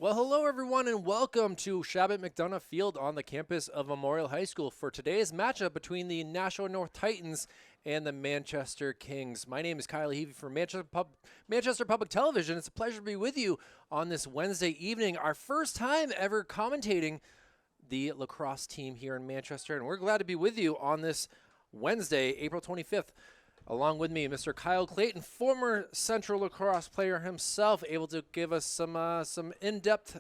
Well, hello everyone and welcome to Shabbat McDonough Field on the campus of Memorial High School for today's matchup between the Nashua North Titans and the Manchester Kings. My name is Kyle Heavey from Manchester Public Television. It's a pleasure to be with you on this Wednesday evening, our first time ever commentating the lacrosse team here in Manchester, and we're glad to be with you on this Wednesday, April 25th. Along with me, Mr. Kyle Clayton, former Central lacrosse player himself, able to give us some in-depth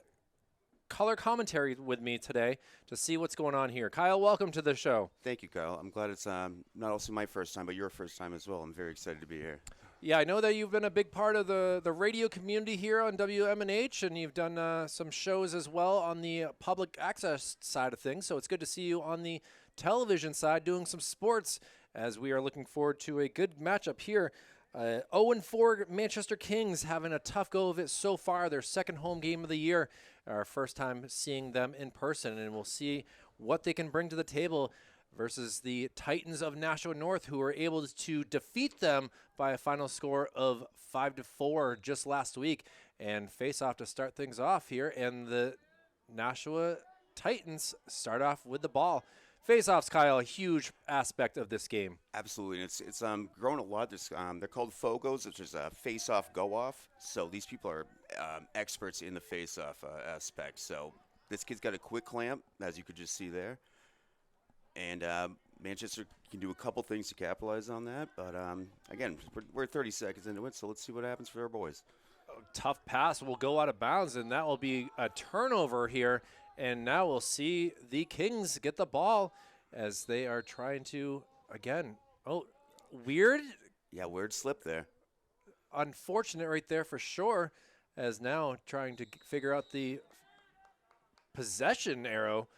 color commentary with me today to see what's going on here. Kyle, welcome to the show. Thank you, Kyle. I'm glad it's not also my first time, but your first time as well. I'm very excited to be here. Yeah, I know that you've been a big part of the radio community here on WMNH, and you've done some shows as well on the public access side of things. So it's good to see you on the television side doing some sports, as we are looking forward to a good matchup here. 0-4 Manchester Kings having a tough go of it so far. Their second home game of the year. Our first time seeing them in person, and we'll see what they can bring to the table versus the Titans of Nashua North, who were able to defeat them by a final score of 5-4 just last week, and face off to start things off here. And the Nashua Titans start off with the ball. Face-offs, Kyle, a huge aspect of this game. Absolutely. It's grown a lot. They're called FOGOs, which is a face-off, go-off. So these people are experts in the face-off aspect. So this kid's got a quick clamp, as you could just see there. And Manchester can do a couple things to capitalize on that. But, again, we're 30 seconds into it, so let's see what happens for our boys. Tough pass will go out of bounds, and that will be a turnover here. And now we'll see the Kings get the ball as they are trying to, again, weird. Yeah, weird slip there. Unfortunate right there for sure, as now trying to figure out the possession arrow.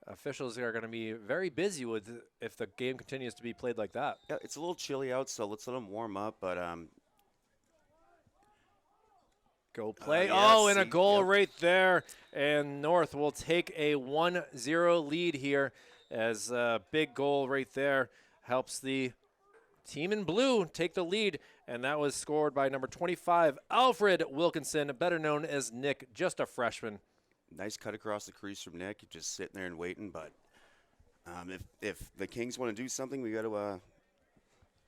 Officials are going to be very busy with if the game continues to be played like that. Yeah, it's a little chilly out, so let's let them warm up, but go play. Yeah, and a goal yep. right there. And North will take a 1-0 lead here, as a big goal right there helps the team in blue take the lead. And that was scored by number 25, Alfred Wilkinson, better known as Nick, just a freshman. Nice cut across the crease from Nick, just sitting there and waiting. But if the Kings want to do something, we got to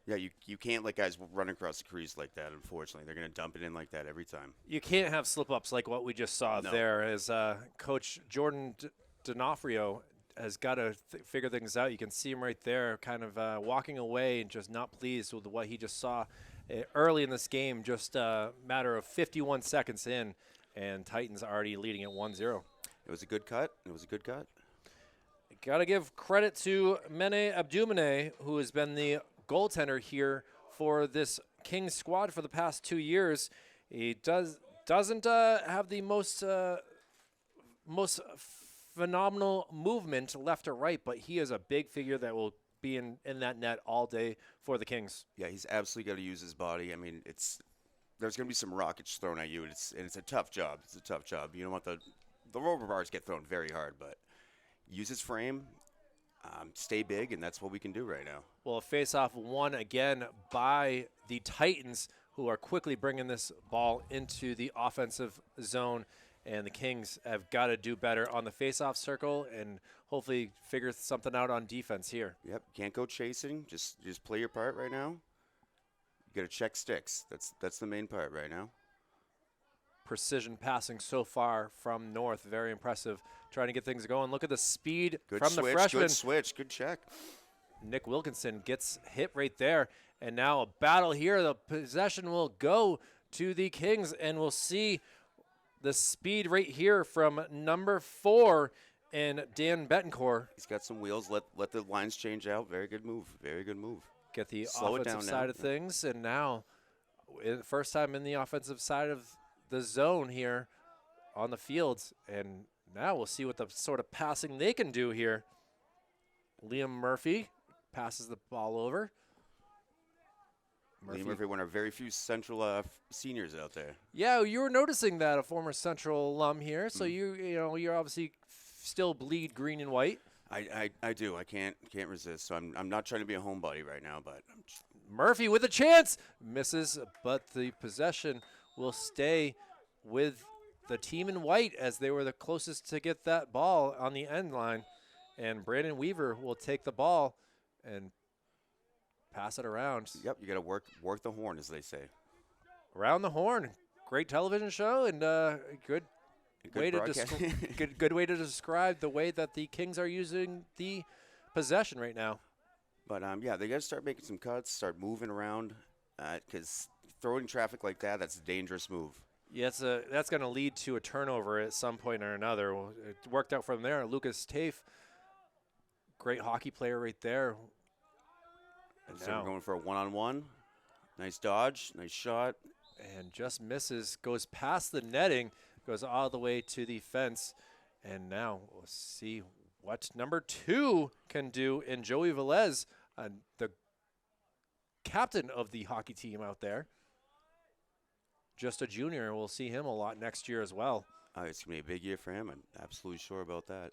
yeah, you can't let guys run across the crease like that, unfortunately. They're going to dump it in like that every time. You can't have slip-ups like what we just saw there, as Coach Jordan D'Onofrio has got to figure things out. You can see him right there kind of walking away and just not pleased with what he just saw early in this game, just a matter of 51 seconds in, and Titans already leading at 1-0. It was a good cut. Got to give credit to Mene Abdumene, who has been the goaltender here for this Kings squad for the past 2 years. He doesn't have the most phenomenal movement left to right, but he is a big figure that will be in that net all day for the Kings. Yeah, he's absolutely got to use his body. I mean, there's going to be some rockets thrown at you, and it's a tough job. It's a tough job. You don't want the rubber bars get thrown very hard, but use his frame. Stay big, and that's what we can do right now. Well, a face-off won again by the Titans, who are quickly bringing this ball into the offensive zone, and the Kings have got to do better on the face-off circle and hopefully figure something out on defense here. Yep, can't go chasing. Just play your part right now. You got to check sticks. That's the main part right now. Precision passing so far from North. Very impressive. Trying to get things going. Look at the speed Good from switch, the freshman. Good switch. Good check. Nick Wilkinson gets hit right there. And now a battle here. The possession will go to the Kings. And we'll see the speed right here from number 4 and Dan Betancourt. He's got some wheels. Let the lines change out. Very good move. Get the Slow offensive side of things. And now, first time in the offensive side of the zone here on the field, and now we'll see what the sort of passing they can do here. Liam Murphy passes the ball over. Liam Murphy, one of our very few Central seniors out there. Yeah, you were noticing that, a former Central alum here. So you're obviously still bleed green and white. I do. I can't resist. So I'm not trying to be a homebody right now, but Murphy with a chance misses, but the possession will stay with the team in white, as they were the closest to get that ball on the end line. And Brandon Weaver will take the ball and pass it around. Yep, you got to work the horn, as they say. Around the horn. Great television show, and good way to good way to describe the way that the Kings are using the possession right now. But yeah, they got to start making some cuts, start moving around, because throwing traffic like that, that's a dangerous move. Yeah, that's going to lead to a turnover at some point or another. It worked out from there. Lucas Tafe, great hockey player right there. And so we're going for a one-on-one. Nice dodge, nice shot. And just misses, goes past the netting, goes all the way to the fence. And now we'll see what number 2 can do in Joey Velez, the captain of the hockey team out there. Just a junior. We'll see him a lot next year as well. It's going to be a big year for him. I'm absolutely sure about that.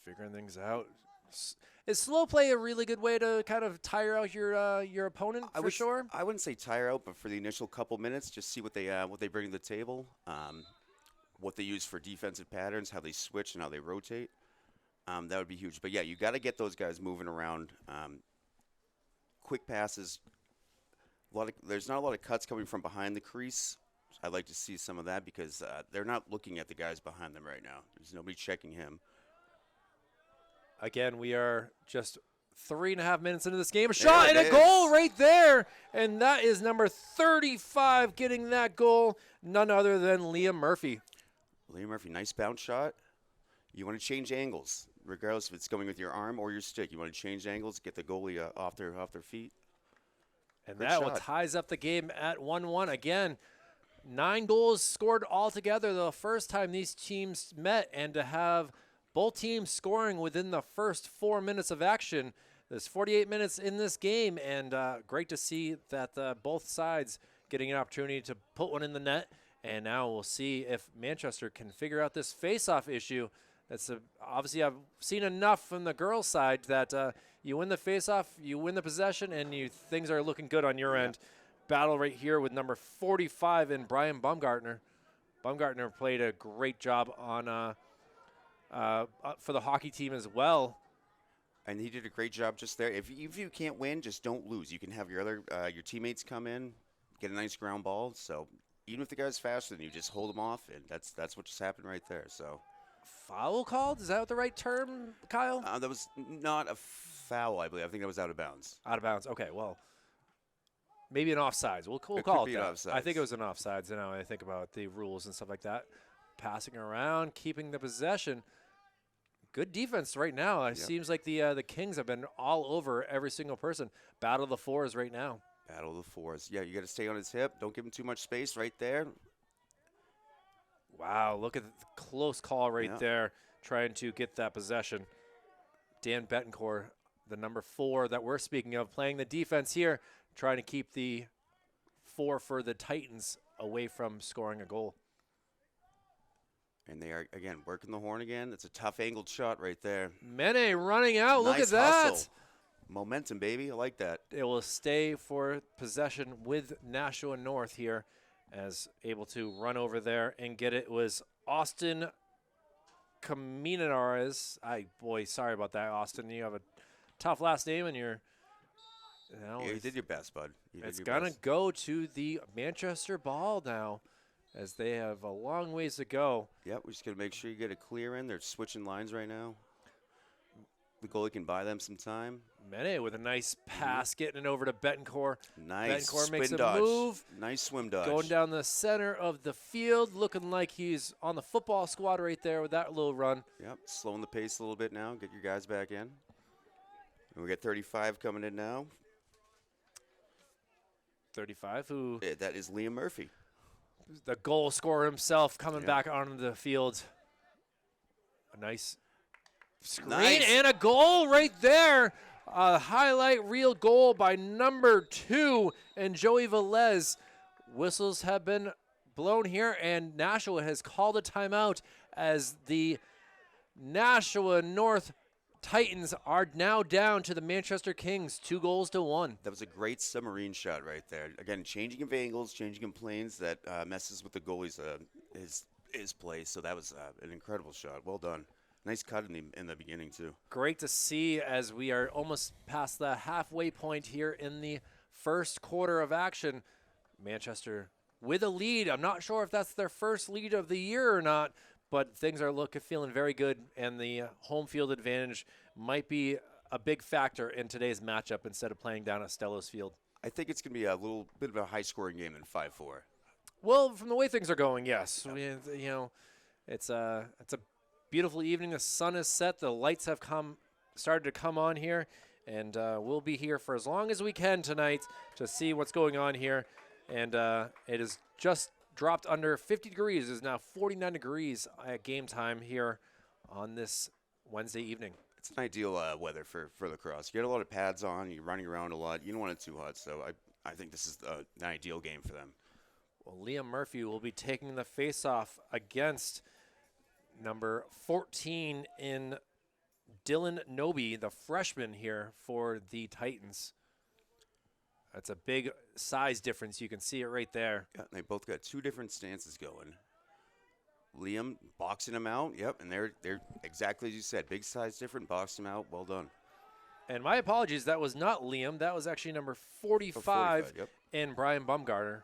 Figuring things out. Is slow play a really good way to kind of tire out your opponent for sure? I wouldn't say tire out, but for the initial couple minutes, just see what they bring to the table, what they use for defensive patterns, how they switch and how they rotate. That would be huge. But yeah, you got to get those guys moving around. Quick passes. There's not a lot of cuts coming from behind the crease. I'd like to see some of that because they're not looking at the guys behind them right now. There's nobody checking him. Again, we are just 3.5 minutes into this game. A shot and a goal right there. And that is number 35 getting that goal. None other than Liam Murphy. Liam Murphy, nice bounce shot. You want to change angles, regardless if it's going with your arm or your stick. You want to change angles, get the goalie off their feet. And that one ties up the game at 1-1. Again, 9 goals scored altogether the first time these teams met, and to have both teams scoring within the first 4 minutes of action. There's 48 minutes in this game, and great to see that both sides getting an opportunity to put one in the net. And now we'll see if Manchester can figure out this face-off issue. That's obviously I've seen enough from the girls' side that you win the face-off, you win the possession, and things are looking good on your end. Battle right here with number 45 in Brian Baumgartner. Baumgartner played a great job on for the hockey team as well. And he did a great job just there. If you can't win, just don't lose. You can have your teammates come in, get a nice ground ball. So even if the guy's faster than you, just hold him off, and that's what just happened right there. So foul called? Is that the right term, Kyle? That was not a foul, I believe. I think that was out of bounds. Out of bounds. Okay, well, maybe an offsides. We'll call it that. Offsides. I think it was an offsides. Now I think about the rules and stuff like that. Passing around, keeping the possession. Good defense right now. It seems like the Kings have been all over every single person. Battle of the fours right now. Battle of the fours. Yeah, you got to stay on his hip. Don't give him too much space right there. Wow, look at the close call right there, trying to get that possession. Dan Betancourt, the number 4 that we're speaking of, playing the defense here, trying to keep the 4 for the Titans away from scoring a goal. And they are, again, working the horn again. It's a tough angled shot right there. Mene running out. Nice look at that. Hustle. Momentum, baby. I like that. It will stay for possession with Nashua North here, as able to run over there and get it was Austin Caminares. Boy, sorry about that, Austin. You have a tough last name, and you're. You did your best, bud. It's gonna go to the Manchester Ball now, as they have a long ways to go. Yep, we're just gonna make sure you get a clear in. They're switching lines right now. The goalie can buy them some time. Mene with a nice pass, getting it over to Betancourt. Nice Betancourt swim makes dodge. a move. Nice swim dodge. Going down the center of the field, looking like he's on the football squad right there with that little run. Yep, slowing the pace a little bit now. Get your guys back in. And we got 35 coming in now. 35, who? That is Liam Murphy. The goal scorer himself coming back onto the field. A nice screen and a goal right there. A highlight reel goal by number 2 and Joey Velez. Whistles have been blown here, and Nashua has called a timeout as the Nashua North Titans are now down to the Manchester Kings, 2-1. That was a great submarine shot right there. Again, changing of angles, changing of planes that messes with the goalie's his play. So that was an incredible shot. Well done. Nice cut in the beginning too. Great to see as we are almost past the halfway point here in the first quarter of action. Manchester with a lead. I'm not sure if that's their first lead of the year or not, but things are feeling very good, and the home field advantage might be a big factor in today's matchup instead of playing down at Stellos Field. I think it's going to be a little bit of a high-scoring game in 5-4. Well, from the way things are going, yes. It's a beautiful evening. The sun is set. The lights have started to come on here, and we'll be here for as long as we can tonight to see what's going on here. And it is just dropped under 50 degrees. It is now 49 degrees at game time here on this Wednesday evening. It's an ideal weather for lacrosse. You get a lot of pads on. You're running around a lot. You don't want it too hot, so I think this is an ideal game for them. Well, Liam Murphy will be taking the face-off against number 14 in Dylan Noby, the freshman here for the Titans. That's a big size difference. You can see it right there. Yeah, they both got two different stances going. Liam boxing him out. Yep, and they're exactly as you said. Big size different, boxed him out. Well done. And my apologies, that was not Liam. That was actually number 45 yep. in Brian Bumgarner.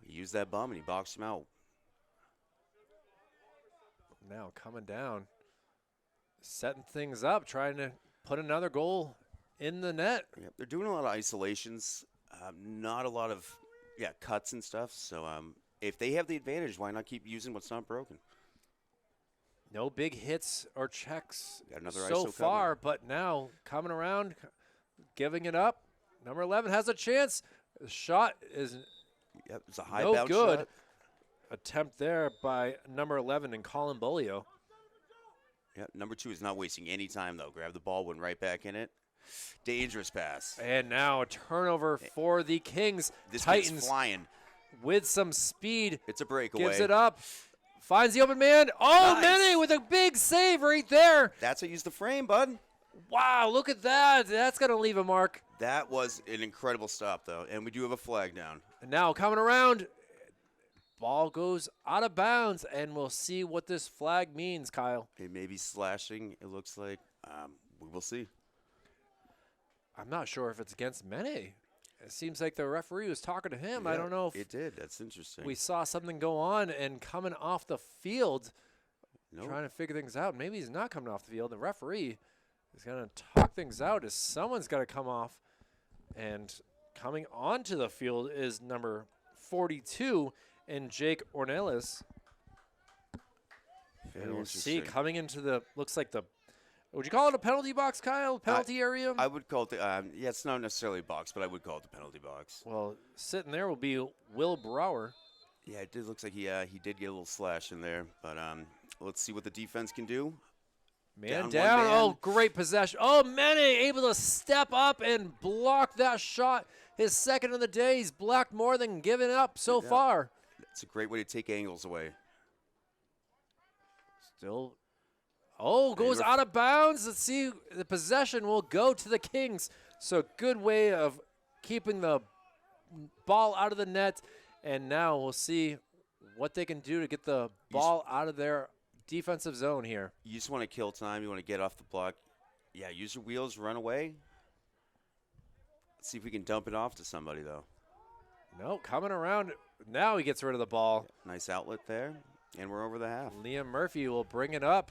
He used that bum and he boxed him out. Now coming down, setting things up, trying to put another goal in the net. Yep, they're doing a lot of isolations, not a lot of cuts and stuff. So if they have the advantage, why not keep using what's not broken? No big hits or checks Got another so ISO far, coming. but now coming around, giving it up. Number 11 has a chance. The shot is Yep, it's a high no bounce good. shot. Attempt there by number 11 and Colin Bolio. Yeah, number 2 is not wasting any time though. Grab the ball, went right back in it. Dangerous pass. And now a turnover for the Kings. This Titans kid's flying. with some speed. It's a breakaway. Gives it up. Finds the open man. Oh, Nice. Mene with a big save right there. That's what used the frame, bud. Wow, look at that. That's going to leave a mark. That was an incredible stop, though, and we do have a flag down. And now coming around, ball goes out of bounds, and we'll see what this flag means, Kyle. It may be slashing, it looks like. We will see. I'm not sure if it's against Mene. It seems like the referee was talking to him. I Yeah, don't know if it did. That's interesting. we saw something go on, and coming off the field, Nope. trying to figure things out. Maybe he's not coming off the field. The referee is going to talk things out as someone's got to come off. And coming onto the field is number 42 and Jake Ornelas. Very And we'll see interesting. coming into the, looks like the, would you call it a penalty box, Kyle? Penalty area? I would call it it's not necessarily a box, but I would call it the penalty box. Well, sitting there will be Will Brower. Yeah, it did looks like he did get a little slash in there, but let's see what the defense can do. Man Down down. one man. Oh, great possession. Oh, Mene able to step up and block that shot. His second of the day. He's blocked more than given up so Yeah. far. It's a great way to take angles away. Still. Oh, goes ref- out of bounds. Let's see. The possession will go to the Kings. So good way of keeping the ball out of the net. And now we'll see what they can do to get the ball out of their defensive zone here. You just want to kill time. You want to get off the block. Yeah, use your wheels, run away. Let's see if we can dump it off to somebody, though. No, coming around. Now he gets rid of the ball. Nice outlet there, and we're over the half. Liam Murphy will bring it up.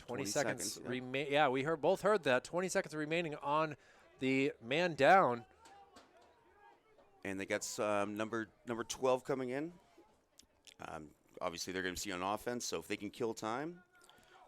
20 seconds seconds, yeah. remain. Yeah, we both heard that. 20 seconds remaining on the man down. And they got number 12 coming in. Obviously, they're going to see on offense, so if they can kill time,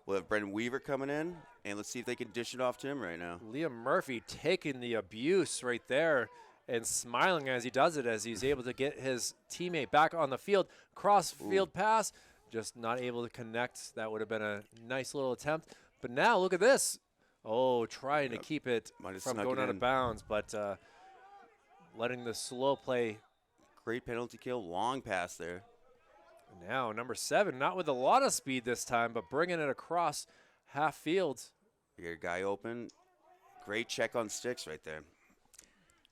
we'll have Brendan Weaver coming in, and let's see if they can dish it off to him right now. Liam Murphy taking the abuse right there and smiling as he does it, as he's able to get his teammate back on the field. Cross field pass, just not able to connect. That would have been a nice little attempt. But now look at this. Oh, trying to keep it Might have from snuck going it out of in. bounds, but letting the slow play. Great penalty kill, long pass there. Now, number 7, not with a lot of speed this time, but bringing it across half field. Your guy open. Great check on sticks right there.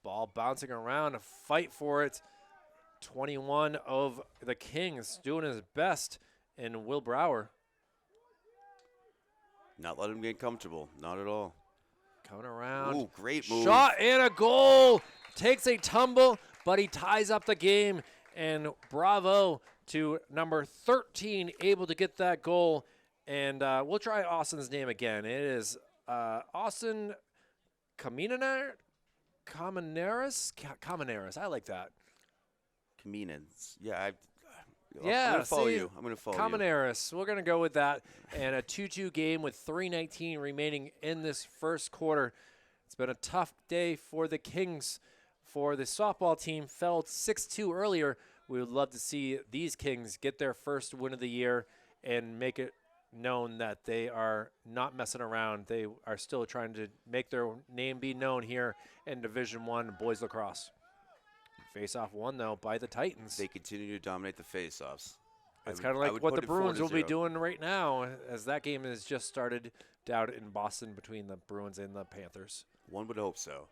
Ball bouncing around, a fight for it. 21 of the Kings doing his best, and Will Brower. Not letting him get comfortable. Not at all. Coming around. Ooh, great move. Shot and a goal. Takes a tumble, but he ties up the game. And bravo to number 13, able to get that goal. And we'll try Austin's name again. It is Austin Caminares. I like that. Caminans. Yeah, I'm Yeah, going to follow see, you. I'm going to follow you. Caminares. We're going to go with that. And a 2-2 game with 3:19 remaining in this first quarter. It's been a tough day for the Kings. For the softball team, fell 6-2 earlier. We would love to see these Kings get their first win of the year and make it known that they are not messing around. They are still trying to make their name be known here in Division I boys lacrosse. Face-off won, though, by the Titans. They continue to dominate the face-offs. It's kind of like what the Bruins will be doing right now, as that game has just started down in Boston between the Bruins and the Panthers. One would hope so.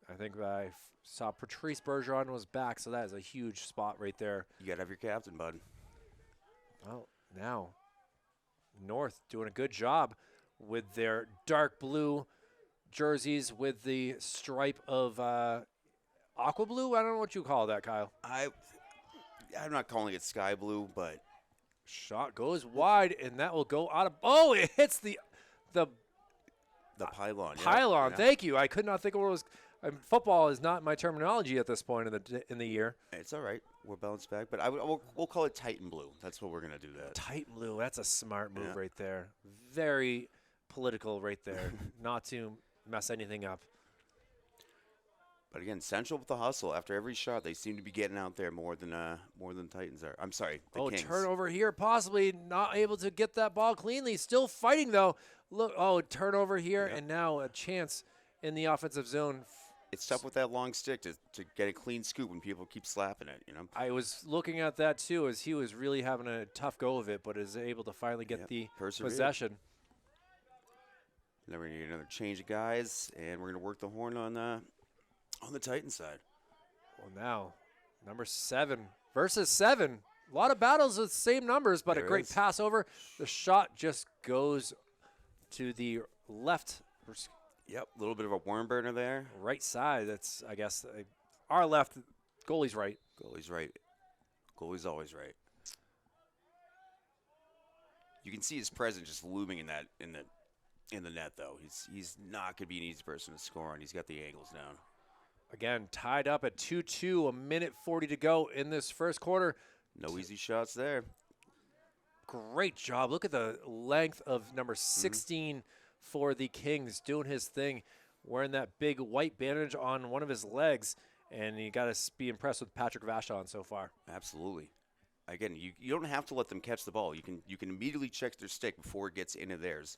I think I saw Patrice Bergeron was back, so that is a huge spot right there. You got to have your captain, bud. Well, now North doing a good job with their dark blue jerseys with the stripe of aqua blue. I don't know what you call that, Kyle. I'm not calling it sky blue, but Shot goes wide, and that will go out of. Oh, it hits the pylon. pylon. Yeah. Thank you. I could not think of what it was. Football is not my terminology at this point in the year. It's all right. We'll bounce back, but we'll call it Titan blue. That's what we're gonna do. That Titan blue. That's a smart move Yeah. right there. Very political right there. Not to mess anything up. But again, Central with the hustle. After every shot, they seem to be getting out there more than Titans are. I'm sorry, the Kings. Turnover here, possibly not able to get that ball cleanly. Still fighting though. Look, turnover here, Yep. and now a chance in the offensive zone. It's tough with that long stick to get a clean scoop when people keep slapping it. You know. I was looking at that too, as he was really having a tough go of it, but is able to finally get Yep, the persevered. possession. Then we're gonna get another change of guys, and we're gonna work the horn on the Titan side. Well, now number 7 versus 7. A lot of battles with the same numbers, but There a great is. pass over. The shot just goes to the left. Yep, a little bit of a worm burner there. Right side. That's, I guess, our left. Goalie's right. Goalie's right. Goalie's always right. You can see his presence just looming in the net, though. He's not gonna be an easy person to score on. He's got the angles down. Again, tied up at 2-2. A minute 40 to go in this first quarter. No easy shots there. Great job. Look at the length of number 16 for the Kings, doing his thing, wearing that big white bandage on one of his legs. And you got to be impressed with Patrick Vachon so far. Absolutely. Again, you don't have to let them catch the ball. You can immediately check their stick before it gets into theirs.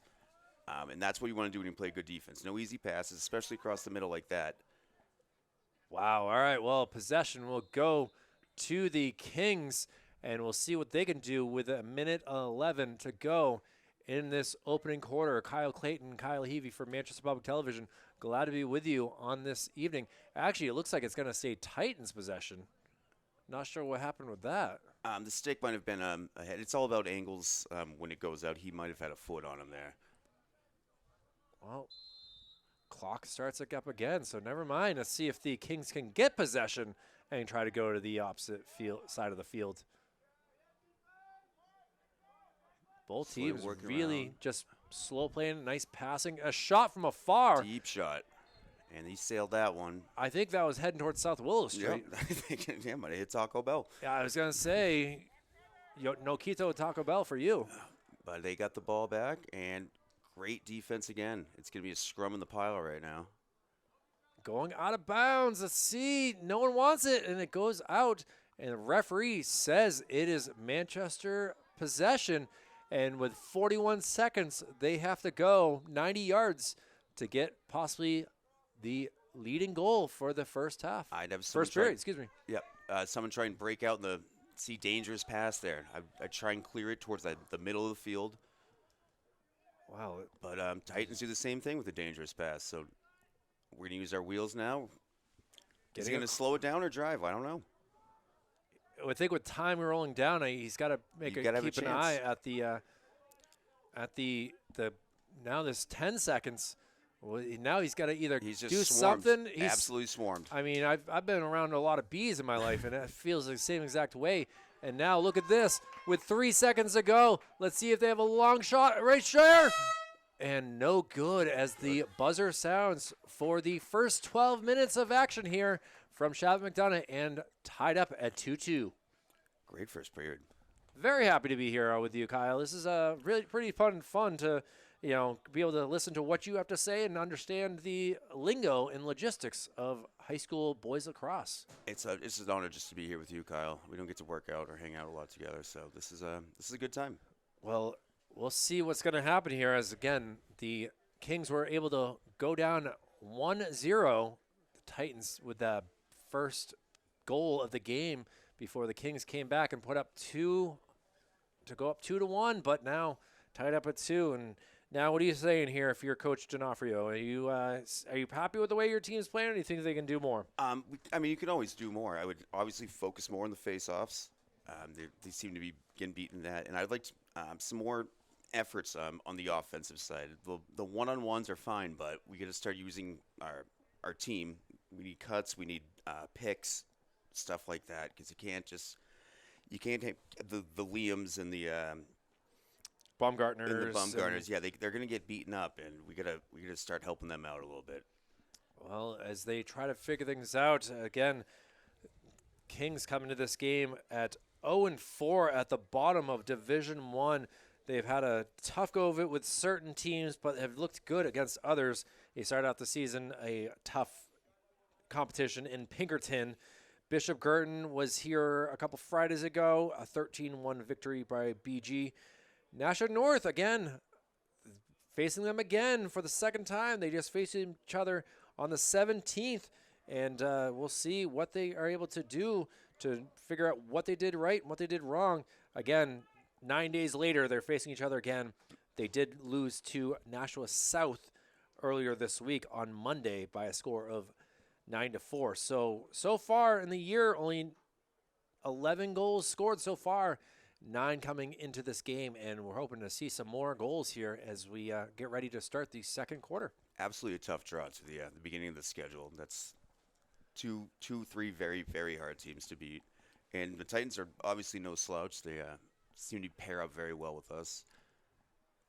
And that's what you want to do when you play good defense. No easy passes, especially across the middle like that. Wow. All right. Well, possession will go to the Kings, and we'll see what they can do with a minute 11 to go in this opening quarter. Kyle Clayton, Kyle Heavey for Manchester Public Television. Glad to be with you on this evening. Actually, it looks like it's going to stay Titans possession. Not sure what happened with that. The stick might have been ahead. It's all about angles when it goes out. He might have had a foot on him there. Well, clock starts up again, so never mind. Let's see if the Kings can get possession and try to go to the opposite side of the field. Both Slowly teams working really around. just slow playing, nice passing. A shot from afar. Deep shot. And he sailed that one. I think that was heading towards South Willow Street. Yep. I think might have hit Taco Bell. Yeah, I was going to say, no Quito Taco Bell for you. But they got the ball back, and great defense again. It's going to be a scrum in the pile right now. Going out of bounds. Let's see. No one wants it, and it goes out. And the referee says it is Manchester possession. And with 41 seconds, they have to go 90 yards to get possibly the leading goal for the first half. I'd have someone First period, excuse me. Yep. Someone try and break out in see dangerous pass there. I try and clear it towards the middle of the field. Wow. But Titans do the same thing with a dangerous pass. So we're going to use our wheels now. Is he going to slow it down or drive? I don't know. I think with time rolling down, he's got to keep an eye at the now this 10 seconds. Well, now he's got to either do swarmed. something. He's absolutely swarmed. I mean, I've been around a lot of bees in my life, and it feels the same exact way. And now look at this. With 3 seconds to go, let's see if they have a long shot right there. And no good as the buzzer sounds for the first 12 minutes of action here from Shabbat McDonough, and tied up at 2-2. Great first period. Very happy to be here with you, Kyle. This is really pretty fun to be able to listen to what you have to say and understand the lingo and logistics of high school boys lacrosse. It's an honor just to be here with you, Kyle. We don't get to work out or hang out a lot together, so this is a good time. Well, we'll see what's going to happen here as, again, the Kings were able to go down 1-0. The Titans with the first goal of the game before the Kings came back and put up 2 to go up 2-1, but now tied up at 2. And now, what are you saying here if you're Coach D'Onofrio? Are you happy with the way your team's playing, or do you think they can do more? I mean, you can always do more. I would obviously focus more on the face-offs. They seem to be getting beaten that, and I'd like some more efforts on the offensive side. The one-on-ones are fine, but we got to start using our team. We need cuts. We need picks, stuff like that, because you can't have the Liams and the Baumgartners. Yeah, they're going to get beaten up, and we gotta start helping them out a little bit. Well, as they try to figure things out, again, Kings come into this game at 0-4 at the bottom of Division 1. They've had a tough go of it with certain teams, but have looked good against others. They started out the season a tough competition in Pinkerton. Bishop Girton was here a couple Fridays ago, a 13-1 victory by BG. Nashua North, again, facing them again for the second time. They just faced each other on the 17th, and we'll see what they are able to do to figure out what they did right and what they did wrong. Again, 9 days later, they're facing each other again. They did lose to Nashua South earlier this week on Monday by a score of 9-4. So far in the year, only 11 goals scored so far, 9 coming into this game, and we're hoping to see some more goals here as we get ready to start the second quarter. Absolutely a tough draw to the beginning of the schedule. That's two, 3 very, very hard teams to beat. And the Titans are obviously no slouch. They seem to pair up very well with us.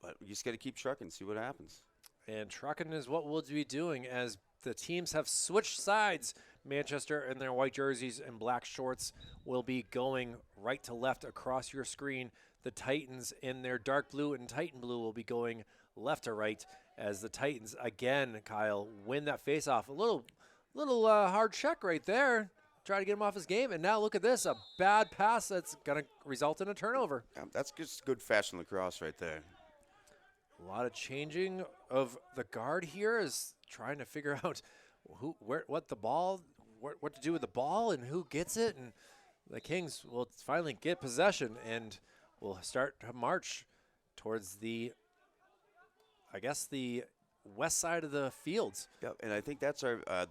But we just got to keep trucking, see what happens. And trucking is what we'll be doing as the teams have switched sides. Manchester in their white jerseys and black shorts will be going right to left across your screen. The Titans in their dark blue and Titan blue will be going left to right as the Titans, again, Kyle, win that faceoff. A little hard check right there. Try to get him off his game. And now look at this, a bad pass that's going to result in a turnover. That's just good fashion lacrosse right there. A lot of changing of the guard here is trying to figure out what to do with the ball and who gets it. And the Kings will finally get possession and will start to march towards the west side of the fields. Yeah, and I think that's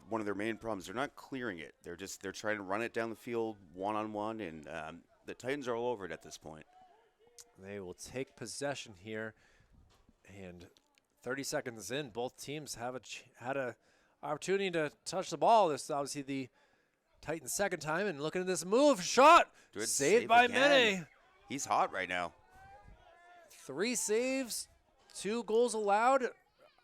one of their main problems. They're not clearing it. They're trying to run it down the field one-on-one, and the Titans are all over it at this point. They will take possession here, and 30 seconds in, both teams have had a opportunity to touch the ball. This is obviously the Titans' second time, and looking at this move, shot, saved by Mene. He's hot right now. 3 saves, 2 goals allowed.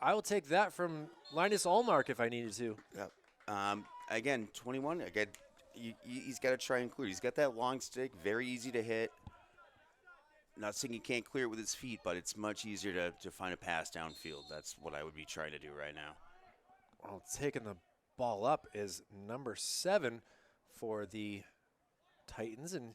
I will take that from Linus Allmark if I needed to. Yeah. Again, 21. Again, he's got to try and clear. He's got that long stick, very easy to hit. Not saying he can't clear it with his feet, but it's much easier to find a pass downfield. That's what I would be trying to do right now. Well, taking the ball up is number 7 for the Titans, and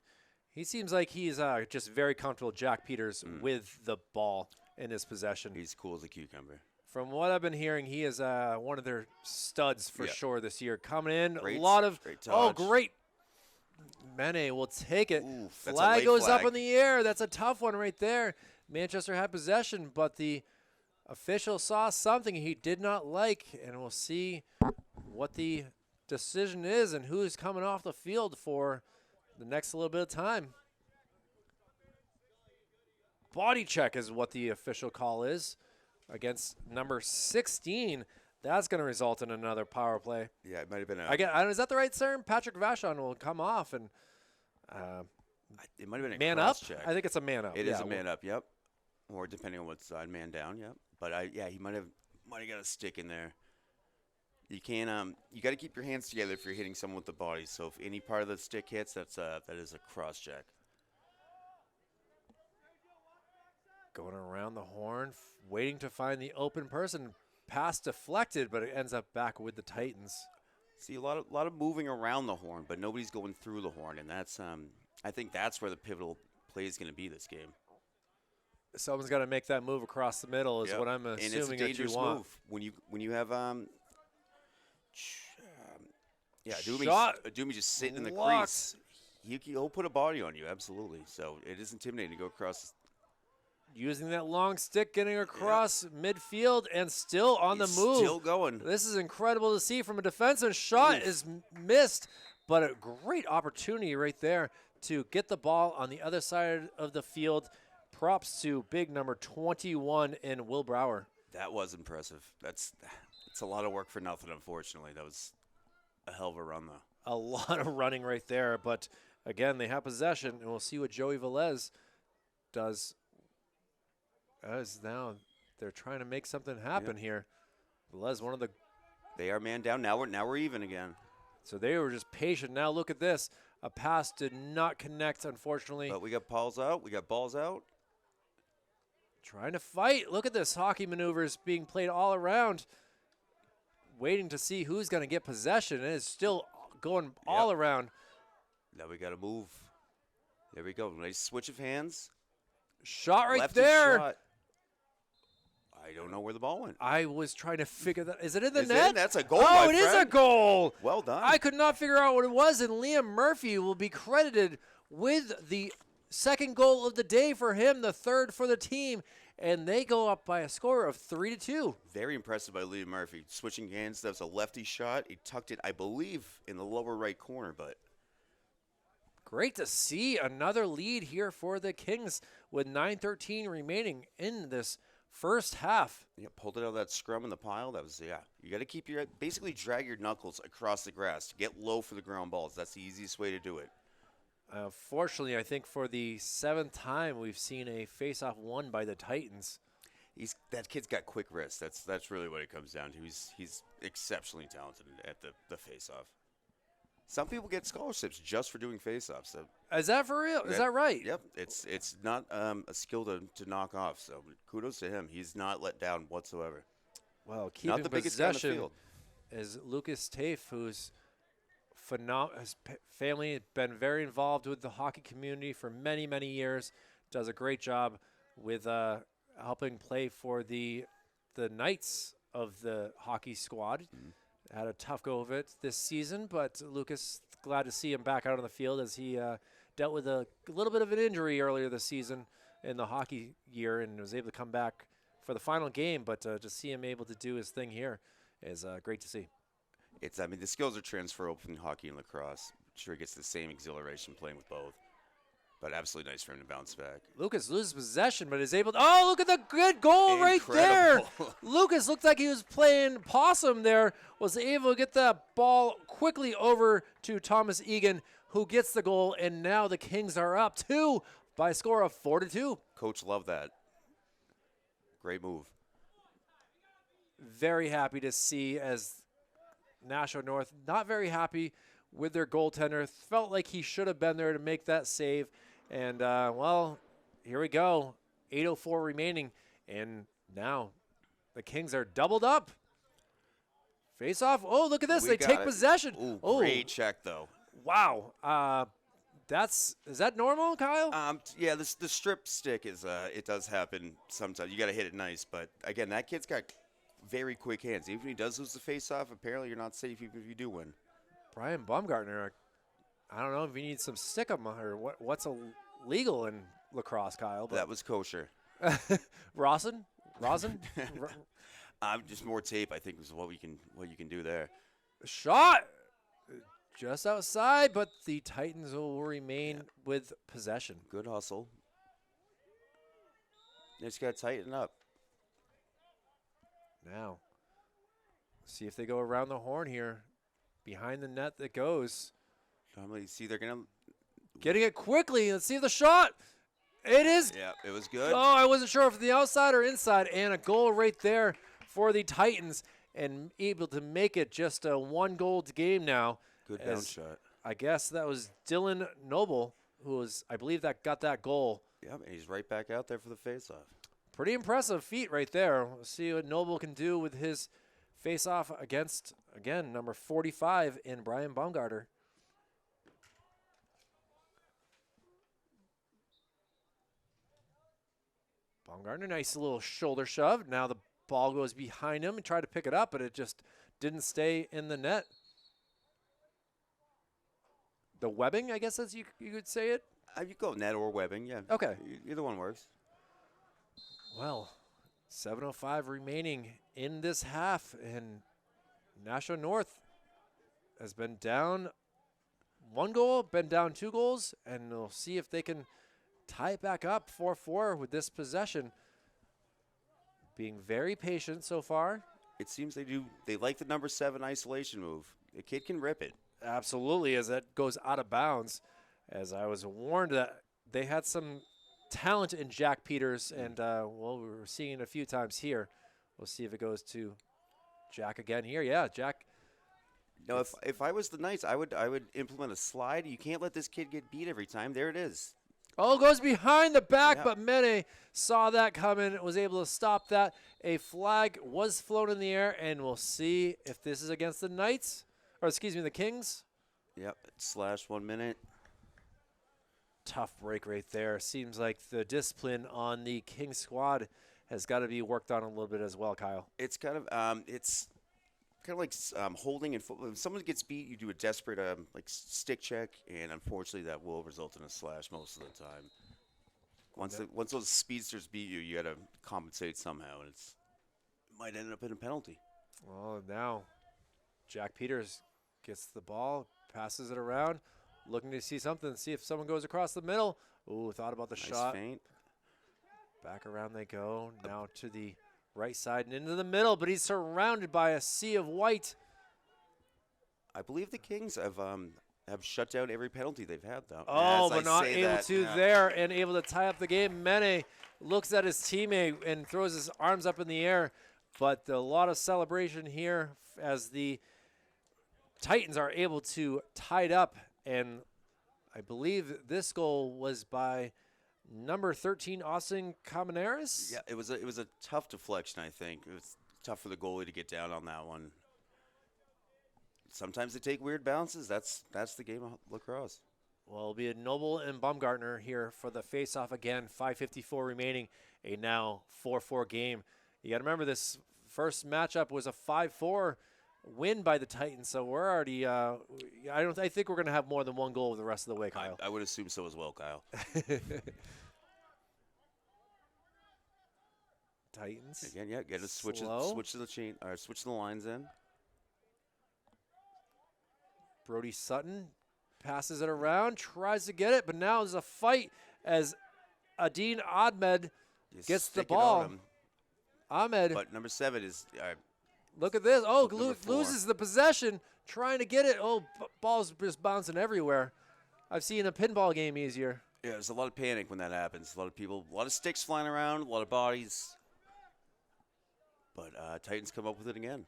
he seems like he's just very comfortable, Jack Peters, with the ball in his possession. He's cool as a cucumber. From what I've been hearing, he is one of their studs for sure this year. Coming in, Great a lot of dodge. great Mene will take it. Ooh, that's a Flag late goes up flag. in the air. That's a tough one right there. Manchester had possession, but the official saw something he did not like, and we'll see what the decision is and who's coming off the field for the next little bit of time. Body check is what the official call is against number 16. That's going to result in another power play. Yeah, it might have been Is that the right term? Patrick Vachon will come off and it might have been a man up. cross check. I think it's a man up. It is a man up, yep. Or depending on what side, man down, yep. But he might have got a stick in there. You can't you got to keep your hands together if you're hitting someone with the body. So if any part of the stick hits, that is a cross check. Going around the horn, waiting to find the open person. Pass deflected, but it ends up back with the Titans. See a lot of moving around the horn, but nobody's going through the horn, and that's I think that's where the pivotal play is going to be this game. Someone's got to make that move across the middle, is what I'm assuming and it's a that you dangerous want. move when you have Adumi just sitting in the crease. He'll put a body on you, absolutely. So it is intimidating to go across. Using that long stick, getting across midfield, and still on the move. Still going. This is incredible to see from a defensive shot. Is missed, but a great opportunity right there to get the ball on the other side of the field. Props to big number 21 in Will Brower. That was impressive. It's a lot of work for nothing, unfortunately. That was a hell of a run, though. A lot of running right there, but again, they have possession, and we'll see what Joey Velez does. As now they're trying to make something happen here. Velez, one of the. They are man down. Now we're even again. So they were just patient. Now look at this. A pass did not connect, unfortunately. But we got balls out. We got balls out. Trying to fight. Look at this hockey maneuvers being played all around. Waiting to see who's going to get possession. It is still going all around. Now we got to move. There we go. Nice switch of hands. Shot right Lefty there. Shot. I don't know where the ball went. I was trying to figure that. Is it in the Is net? it? That's a goal, Oh, my it is a friend. goal. Well done. I could not figure out what it was, and Liam Murphy will be credited with the second goal of the day for him, the third for the team, and they go up by a score of 3-2. Very impressive by Liam Murphy. Switching hands, that was a lefty shot. He tucked it, I believe, in the lower right corner, but Great to see another lead here for the Kings with 9:13 remaining in this first half. yeah, pulled it out of that scrum in the pile. That was, you got to keep basically drag your knuckles across the grass to get low for the ground balls. That's the easiest way to do it. Fortunately, I think for the seventh time, we've seen a face-off won by the Titans. That kid's got quick wrists. That's really what it comes down to. He's exceptionally talented at the face-off. Some people get scholarships just for doing face-offs. So Is that for real? Is that right? Yep. It's not a skill to knock off. So kudos to him. He's not let down whatsoever. Well, keeping Not the biggest guy on the possession field. is Lucas Tafe, who's his family has been very involved with the hockey community for many, many years. Does a great job with helping play for the Knights of the hockey squad. Mm-hmm. Had a tough go of it this season, but Lucas, glad to see him back out on the field as he dealt with a little bit of an injury earlier this season in the hockey year and was able to come back for the final game. But to see him able to do his thing here is great to see. The skills are transferable from hockey and lacrosse. I'm sure he gets the same exhilaration playing with both. But absolutely nice for him to bounce back. Lucas loses possession, but is able to. Oh, look at the good goal right there. Incredible. Lucas looked like he was playing possum there, was able to get that ball quickly over to Thomas Egan, who gets the goal, and now the Kings are up 2 by a score of 4-2. Coach loved that. Great move. Very happy to see as Nashua North not very happy with their goaltender. Felt like he should have been there to make that save. And, well, here we go. 8:04 remaining. And now the Kings are doubled up. Face off. Oh, look at this. They take possession. Ooh, great check, though. Wow. Is that normal, Kyle? Yeah, the strip stick is it does happen sometimes. You got to hit it nice, but again, that kid's got very quick hands. Even if he does lose the face-off, apparently you're not safe even if you do win. Brian Baumgartner, I don't know if you need some stickum or what's illegal in lacrosse, Kyle. But That was kosher. rosin? Just more tape, I think, is what you can do there. Shot just outside, but the Titans will remain with possession. Good hustle. They just got to tighten up. Now, see if they go around the horn here. Behind the net that goes. Normally, see, they're going to. Getting it quickly. Let's see the shot. It is. Yeah, it was good. Oh, I wasn't sure if the outside or inside. And a goal right there for the Titans. And able to make it just a 1-goal game now. Good down shot. I guess that was Dylan Noble, who was, I believe, that got that goal. Yeah, and he's right back out there for the faceoff. Pretty impressive feat right there. We'll see what Noble can do with his face-off against, again, number 45 in Brian Baumgartner. Baumgartner, nice little shoulder shove. Now the ball goes behind him and tried to pick it up, but it just didn't stay in the net. The webbing, I guess, as you could say it. You go net or webbing, yeah. Okay. Either one works. Well, 7:05 remaining in this half, and Nashua North has been down 1 goal, been down 2 goals, and we'll see if they can tie it back up 4-4 with this possession. Being very patient so far. It seems they do. They like the number 7 isolation move. The kid can rip it. Absolutely, as that goes out of bounds. As I was warned that they had some talent in Jack Peters, and well, we were seeing it a few times here. We'll see if it goes to Jack again here. Yeah, Jack. No, if I was the Knights, I would implement a slide. You can't let this kid get beat every time. There it is. Oh, goes behind the back, Yeah. but Mene saw that coming, was able to stop that. A flag was flown in the air, and we'll see if this is against the Knights, or excuse me, the Kings. Yep, slash 1 minute. Tough break right there. Seems like the discipline on the Kings squad has got to be worked on a little bit as well, Kyle. It's kind of like holding in football. If someone gets beat, you do a desperate like stick check, and unfortunately, that will result in a slash most of the time. Once those speedsters beat you, you got to compensate somehow, and it might end up in a penalty. Well, now Jack Peters gets the ball, passes it around, looking to see something, see if someone goes across the middle. Ooh, thought about the Nice shot. feint. Back around they go, now to the right side and into the middle, but he's surrounded by a sea of white. I believe the Kings have shut down every penalty they've had, though. Oh, As I but not say able that, to yeah. there and able to tie up the game. Mene looks at his teammate and throws his arms up in the air, but a lot of celebration here as the Titans are able to tie it up, and I believe this goal was by number 13, Austin Caminares. Yeah, it was a tough deflection, I think. It was tough for the goalie to get down on that one. Sometimes they take weird bounces. That's the game of lacrosse. Well, it'll be a Noble and Baumgartner here for the face-off again. 5:54 remaining, a now 4-4 game. You got to remember this first matchup was a 5-4 win by the Titans, so we're already. I think we're going to have more than 1 goal the rest of the way, Kyle. I would assume so as well, Kyle. Titans. Again, yeah, get to switch to the chain or switch the lines in. Brody Sutton passes it around, tries to get it, but now there's a fight as Adine Ahmed gets the ball. Ahmed. But number 7 is. Look at this. Oh, Number 4. loses the possession, trying to get it. Oh, ball's just bouncing everywhere. I've seen a pinball game easier. Yeah, there's a lot of panic when that happens. A lot of people, a lot of sticks flying around, a lot of bodies. But Titans come up with it again.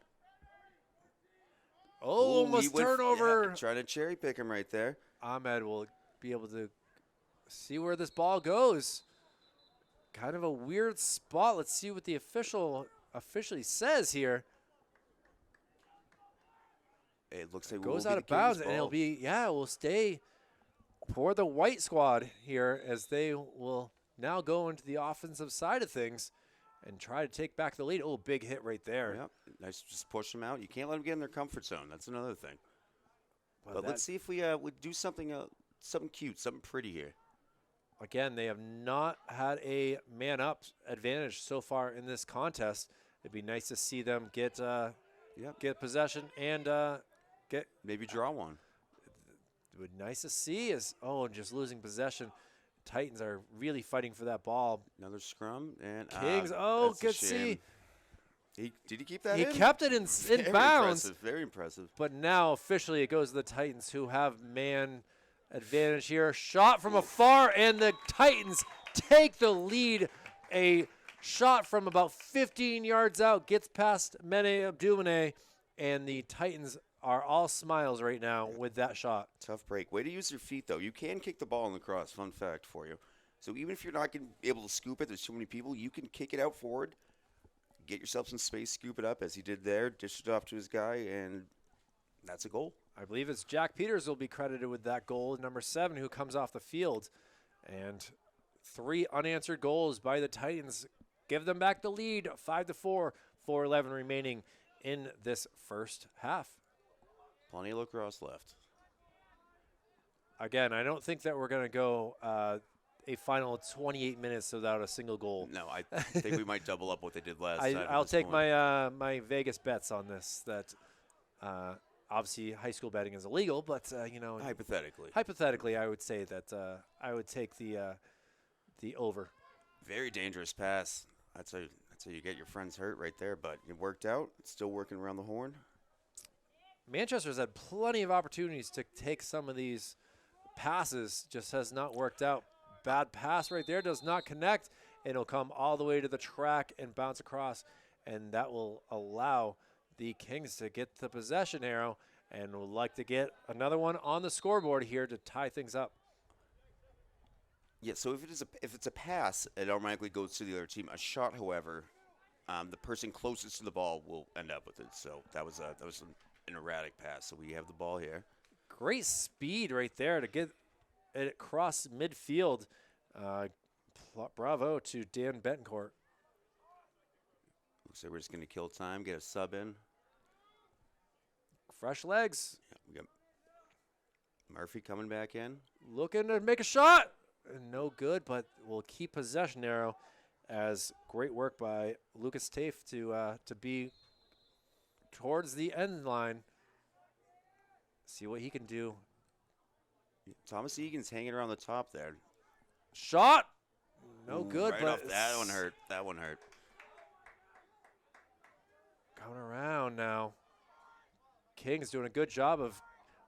Oh, almost turnover. Yeah, trying to cherry pick him right there. Ahmed will be able to see where this ball goes. Kind of a weird spot. Let's see what the officially says here. It looks like Goes out of bounds, and it'll will stay for the white squad here as they will now go into the offensive side of things and try to take back the lead. Oh, big hit right there. Yep, nice, just push them out. You can't let them get in their comfort zone. That's another thing. But let's see if we would do something cute, something pretty here. Again, they have not had a man-up advantage so far in this contest. It'd be nice to see them get possession and get maybe draw one. It would be nice to see just losing possession. Titans are really fighting for that ball. Another scrum and Kings. Good see. Did he keep that? He kept it in bounds. Very impressive. But now officially it goes to the Titans, who have man advantage here. Shot from afar, and the Titans take the lead. A shot from about 15 yards out gets past Mene Abdumene, and the Titans are all smiles right now with that shot. Tough break. Way to use your feet, though. You can kick the ball in lacrosse. Fun fact for you. So even if you're not going to be able to scoop it, there's too many people, you can kick it out forward, get yourself some space, scoop it up as he did there, dish it off to his guy, and that's a goal. I believe it's Jack Peters will be credited with that goal, number 7, who comes off the field. And 3 unanswered goals by the Titans give them back the lead, 5-4, 4:11 remaining in this first half. Plenty of lacrosse left. Again, I don't think that we're going to go a final 28 minutes without a single goal. No, I think we might double up what they did last time. I'll take my Vegas bets on this. That obviously high school betting is illegal, but hypothetically, I would say that I would take the over. Very dangerous pass. That's how you get your friends hurt right there. But it worked out. It's still working around the horn. Manchester's had plenty of opportunities to take some of these passes, just has not worked out. Bad pass right there, does not connect, and it'll come all the way to the track and bounce across, and that will allow the Kings to get the possession arrow, and would like to get another one on the scoreboard here to tie things up. Yeah, so if it's a pass, it automatically goes to the other team. A shot, however, the person closest to the ball will end up with it. So that was an erratic pass. So we have the ball here. Great speed right there to get it across midfield. Bravo to Dan Betancourt. Looks like we're just going to kill time, get a sub in. Fresh legs. Yeah, we got Murphy coming back in. Looking to make a shot. No good, but we'll keep possession arrow as great work by Lucas Tafe to be towards the end line. See what he can do. Thomas Egan's hanging around the top there. Shot. No good, right but off. That one hurt. That one hurt. Going around now. King's doing a good job of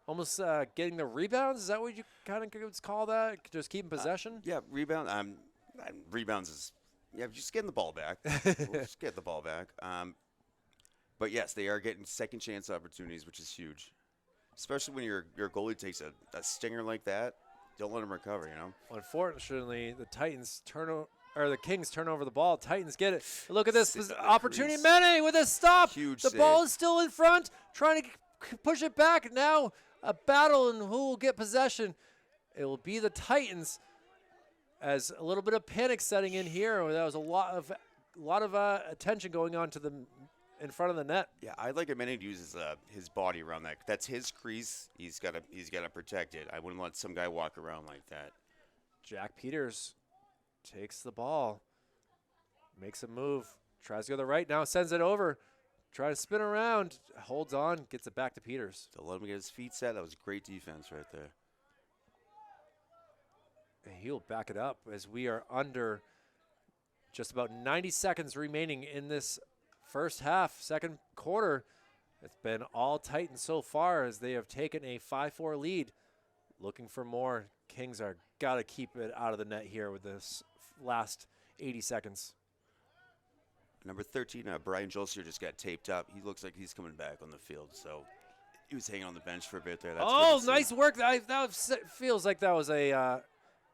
almost getting the rebounds. Is that what you kind of call that? Just keeping possession? Yeah, rebound. Rebounds is just getting the ball back. We'll just get the ball back. But yes, they are getting second chance opportunities, which is huge. Especially when your goalie takes a stinger like that, don't let him recover. Unfortunately, the Kings turn over the ball. Titans get it. Look at this opportunity. Mene with a stop. Huge the save. Ball is still in front, trying to push it back. Now a battle, and who will get possession? It will be the Titans. As a little bit of panic setting in here, there was a lot of attention going on to the in front of the net. Yeah, I like Mene uses his body around that. That's his crease. He's got to protect it. I wouldn't let some guy walk around like that. Jack Peters takes the ball, makes a move, tries to go to the right, now sends it over, try to spin around, holds on, gets it back to Peters. So let him get his feet set. That was great defense right there. And he'll back it up as we are under just about 90 seconds remaining in this first half, second quarter. It's been all Titans so far as they have taken a 5-4 lead. Looking for more. Kings are got to keep it out of the net here with this last 80 seconds. Number 13, Brian Jolster just got taped up. He looks like he's coming back on the field. So he was hanging on the bench for a bit there. That's nice work. That feels like that was a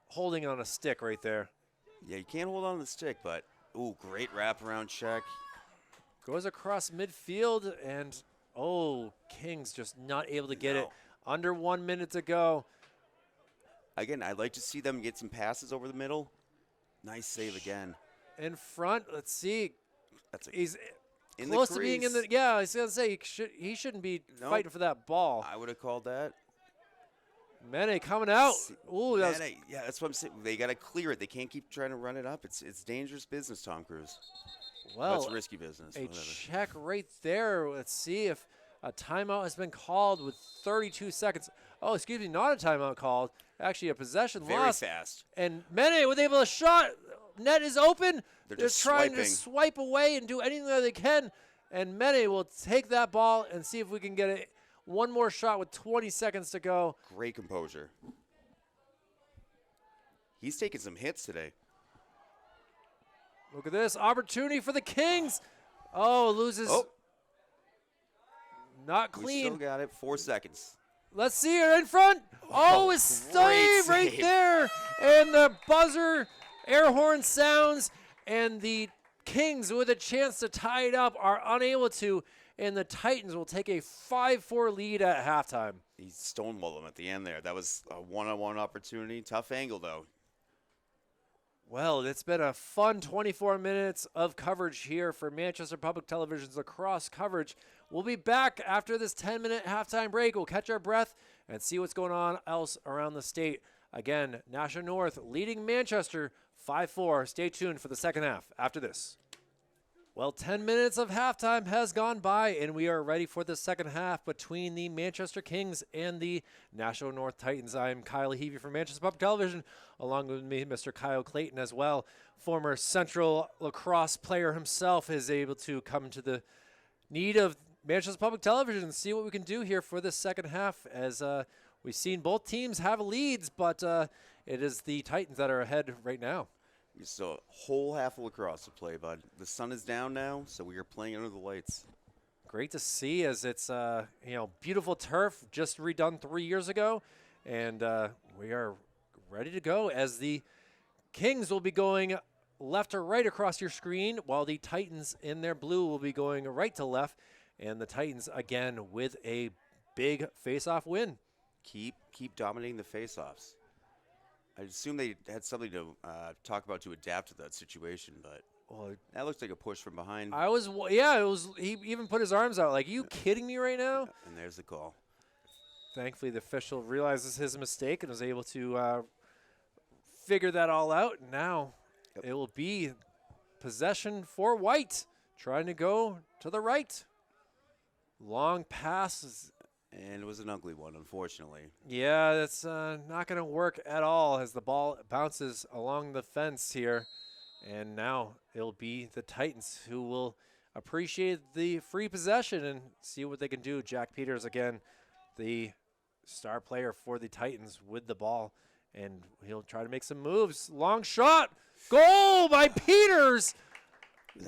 holding on a stick right there. Yeah, you can't hold on to the stick, but, great wraparound check. Goes across midfield, and, Kings just not able to get it. Under 1 minute to go. Again, I'd like to see them get some passes over the middle. Nice save again. In front, let's see. He's in close the to being crease. in the. Yeah, I was gonna say he shouldn't be fighting for that ball. I would have called that. Mene coming out. Ooh, that was Yeah, that's what I'm saying. They got to clear it. They can't keep trying to run it up. It's dangerous business, Tom Cruise. That's risky business. A check right there. Let's see if a timeout has been called with 32 seconds. Oh, excuse me, not a timeout called. Actually, a possession loss. Very fast. And Mene was able to shot. Net is open. They're They're just trying swiping. to swipe away and do anything that they can. And Mene will take that ball and see if we can get it. One more shot with 20 seconds to go. Great composure. He's taking some hits today. Look at this opportunity for the Kings. Oh, loses. Oh. Not We clean. still got it. 4 seconds. Let's see her in front. Oh, it's save right save. there. And the buzzer, air horn sounds, and the Kings, with a chance to tie it up, are unable to, and the Titans will take a 5-4 lead at halftime. He stonewalled him at the end there. That was a one-on-one opportunity. Tough angle, though. Well, it's been a fun 24 minutes of coverage here for Manchester Public Television's lacrosse coverage. We'll be back after this 10-minute halftime break. We'll catch our breath and see what's going on else around the state. Again, Nashua North leading Manchester 5-4. Stay tuned for the second half after this. Well, 10 minutes of halftime has gone by, and we are ready for the second half between the Manchester Kings and the Nashua North Titans. I'm Kyle Heavey from Manchester Public Television, along with me, Mr. Kyle Clayton as well. Former Central lacrosse player himself is able to come to the need of Manchester Public Television and see what we can do here for this second half, as we've seen both teams have leads, but it is the Titans that are ahead right now. We still a whole half of lacrosse to play, bud. The sun is down now, so we are playing under the lights. Great to see, as it's beautiful turf, just redone 3 years ago, and we are ready to go as the Kings will be going left or right across your screen, while the Titans in their blue will be going right to left, and the Titans again with a big face-off win. Keep dominating the face-offs. I assume they had something to talk about to adapt to that situation, but that looks like a push from behind. It was. He even put his arms out. Like, are you kidding me right now? And there's the call. Thankfully, the official realizes his mistake and was able to figure that all out. Now it will be possession for White, trying to go to the right. Long pass. And it was an ugly one, unfortunately. Yeah, that's not going to work at all as the ball bounces along the fence here. And now it'll be the Titans who will appreciate the free possession and see what they can do. Jack Peters, again, the star player for the Titans with the ball. And he'll try to make some moves. Long shot. Goal by Peters.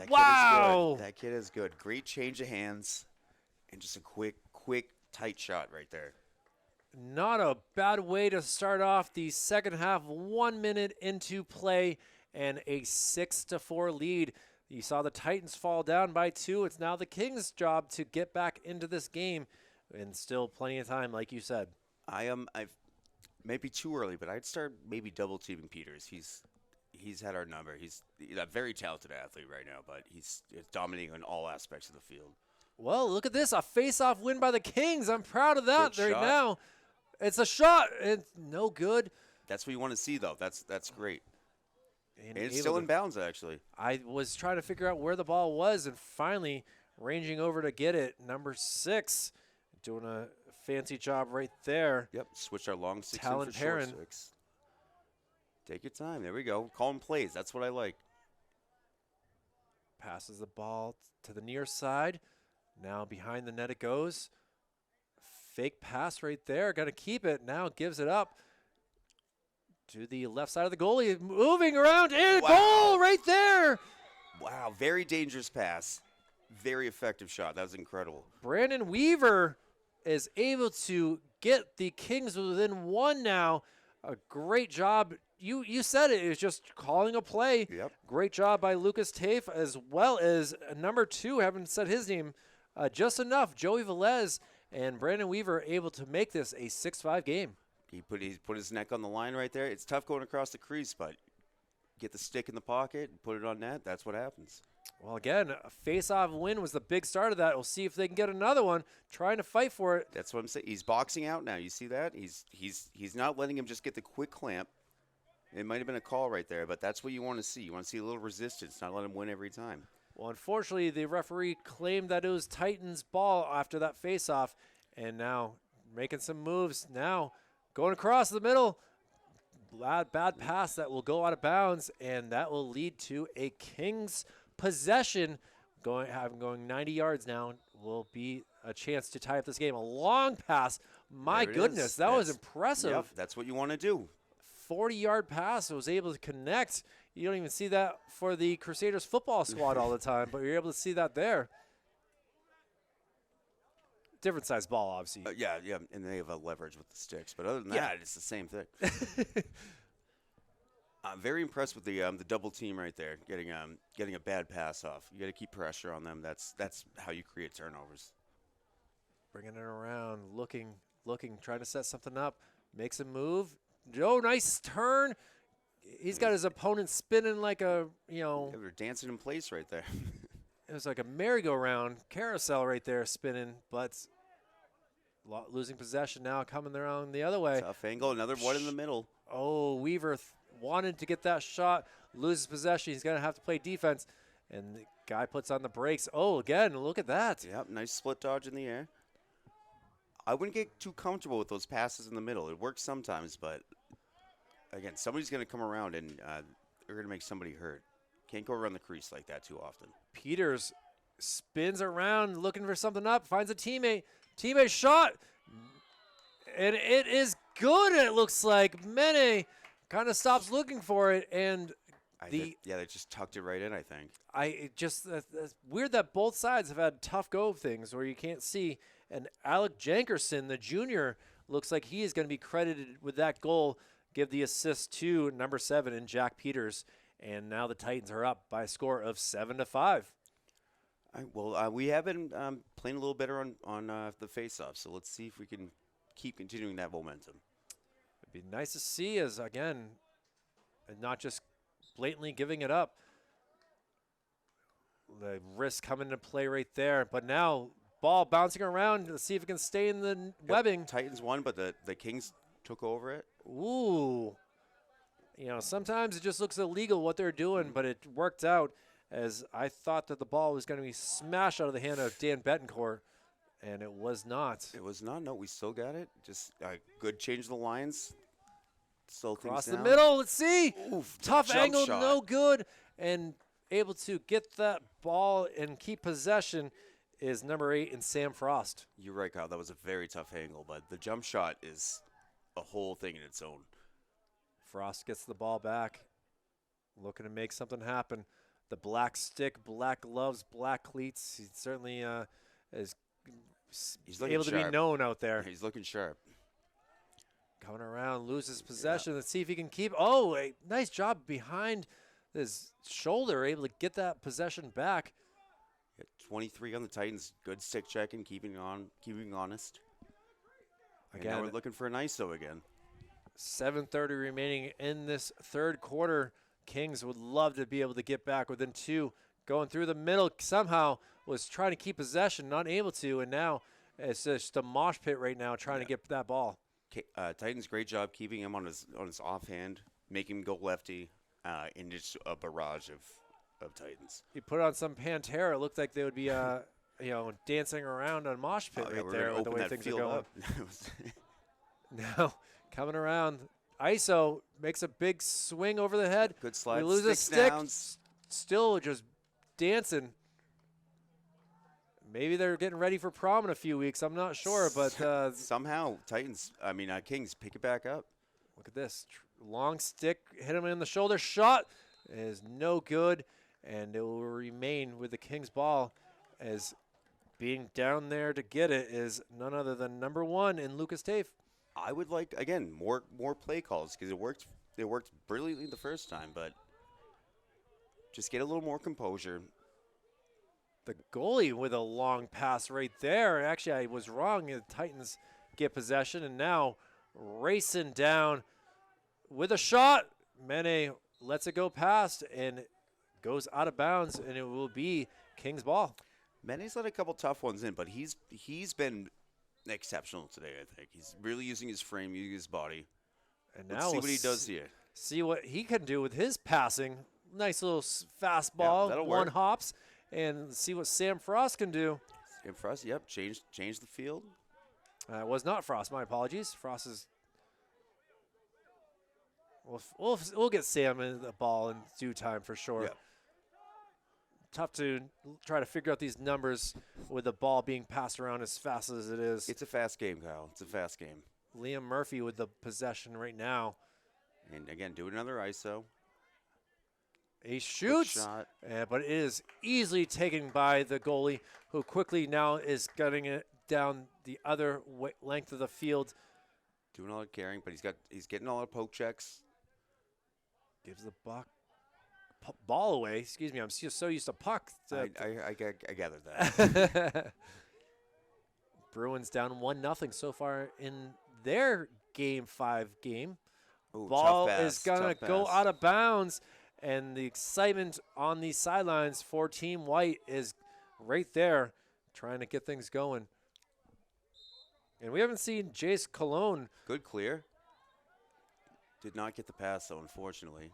Wow. That kid is good. Great change of hands. And just a quick, tight shot right there. Not a bad way to start off the second half. 1 minute into play and a 6-4 lead. You saw the Titans fall down by 2. It's now the Kings' job to get back into this game, and still plenty of time, like you said. I've maybe too early, but I'd start maybe double teaming Peters. He's had our number. He's a very talented athlete right now, but he's dominating on all aspects of the field. Well, look at this, a face-off win by the Kings. I'm proud of that Good right shot. now. It's a shot. It's no good. That's what you want to see, though. That's great. And It's able still to- in bounds, actually. I was trying to figure out where the ball was, and finally ranging over to get it. Number 6 doing a fancy job right there. Yep, switch our long 6 Talon in for short Perrin. 6. Take your time. There we go. Calling plays. That's what I like. Passes the ball to the near side. Now behind the net it goes. Fake pass right there. Got to keep it. Now gives it up to the left side of the goalie. Moving around. And Wow. goal right there. Wow, very dangerous pass. Very effective shot. That was incredible. Brandon Weaver is able to get the Kings within 1 now. A great job. You said it. It was just calling a play. Yep. Great job by Lucas Tafe, as well as number 2, haven't said his name just enough, Joey Velez, and Brandon Weaver able to make this a 6-5 game. He put his neck on the line right there. It's tough going across the crease, but get the stick in the pocket, and put it on net. That's what happens. Well, again, a face-off win was the big start of that. We'll see if they can get another one, trying to fight for it. That's what I'm saying. He's boxing out now. You see that? He's not letting him just get the quick clamp. It might have been a call right there, but that's what you want to see. You want to see a little resistance, not let him win every time. Well, unfortunately, the referee claimed that it was Titans' ball after that face-off, and now making some moves. Now going across the middle. Bad pass that will go out of bounds, and that will lead to a Kings possession. Going 90 yards now will be a chance to tie up this game. A long pass. My goodness, that was impressive. Yep, that's what you want to do. 40-yard pass was able to connect. You don't even see that for the Crusaders football squad all the time, but you're able to see that there. Different size ball, obviously. Yeah, and they have a leverage with the sticks. But other than that, it's the same thing. I'm very impressed with the double team right there, getting a bad pass off. You got to keep pressure on them. That's how you create turnovers. Bringing it around, looking, trying to set something up. Makes a move. Joe, nice turn. He's got his opponent spinning like a, Yeah, they're dancing in place right there. It was like a merry-go-round carousel right there spinning, but losing possession now, coming around the other way. Tough angle, another one in the middle. Oh, Weaver wanted to get that shot, loses possession. He's going to have to play defense, and the guy puts on the brakes. Oh, again, look at that. Yep, nice split dodge in the air. I wouldn't get too comfortable with those passes in the middle. It works sometimes, but, again, somebody's going to come around, and they're going to make somebody hurt. Can't go around the crease like that too often. Peters spins around, looking for something up, finds a teammate. Teammate shot, and it is good, it looks like. Mene kind of stops looking for it, and they just tucked it right in, I think. It's weird that both sides have had tough go of things where you can't see. And Alec Jankerson, the junior, looks like he is going to be credited with that goal. Give the assist to number 7 in Jack Peters. And now the Titans are up by a score of 7-5. We have been playing a little better on the face-off, so let's see if we can keep continuing that momentum. It'd be nice to see as, again, not just blatantly giving it up. The risk coming into play right there. But now, ball bouncing around. Let's see if it can stay in the webbing. Titans won, but the Kings took over it. Ooh. Sometimes it just looks illegal what they're doing, but it worked out as I thought that the ball was going to be smashed out of the hand of Dan Betancourt, and it was not. It was not. No, we still got it. Just a good change of the lines. Across the middle. Let's see. Oof, tough angle, shot. no good. And able to get that ball and keep possession is number 8 in Sam Frost. You're right, Kyle. That was a very tough angle, but the jump shot is a whole thing in its own. Frost gets the ball back, looking to make something happen. The black stick, black gloves, black cleats. He certainly is able to be known out there. He's looking sharp. Coming around, loses possession. Let's see if he can keep. Oh, a nice job behind his shoulder, able to get that possession back. 23 on the Titans. Good stick checking, keeping honest. Again, and now we're looking for an ISO again. 7:30 remaining in this third quarter. Kings would love to be able to get back within 2. Going through the middle, somehow was trying to keep possession, not able to, and now it's just a mosh pit right now trying to get that ball. Titans, great job keeping him on his offhand, making him go lefty, and just a barrage of Titans. He put on some Pantera. It looked like they would be dancing around on mosh pit right there with the way things are going. Now, coming around, ISO makes a big swing over the head. Good slide. We lose a stick. Still just dancing. Maybe they're getting ready for prom in a few weeks. I'm not sure, but somehow Kings pick it back up. Look at this long stick, hit him in the shoulder. Shot is no good, and it will remain with the Kings ball as being down there to get it is none other than number 1 in Lucas Tafe. I would like, again, more play calls because it worked brilliantly the first time, but just get a little more composure. The goalie with a long pass right there. Actually, I was wrong. The Titans get possession, and now racing down with a shot. Mene lets it go past and goes out of bounds, and it will be King's ball. Manny's let a couple tough ones in, but he's been exceptional today, I think. He's really using his frame, using his body. And Let's now see we'll what he does here. See what he can do with his passing. Nice little fastball, that'll one work. hops, and see what Sam Frost can do. Sam Frost, yep, change the field. It was not Frost. My apologies. Frost is. We'll get Sam in the ball in due time for sure. Yep. Tough to try to figure out these numbers with the ball being passed around as fast as it is. It's a fast game, Kyle. It's a fast game. Liam Murphy with the possession right now. And again, do another ISO. He shoots, shot. But it is easily taken by the goalie, who quickly now is getting it down the other length of the field. Doing all the carrying, but he's getting all the poke checks. Gives the ball away. Excuse me, I'm so used to puck. I gathered that. Bruins down 1-0 so far in their Game 5 game. Ooh, Ball tough pass, is going to tough go pass. out of bounds, and the excitement on the sidelines for Team White is right there, trying to get things going. And we haven't seen Jace Cologne. Good clear. Did not get the pass, though, unfortunately.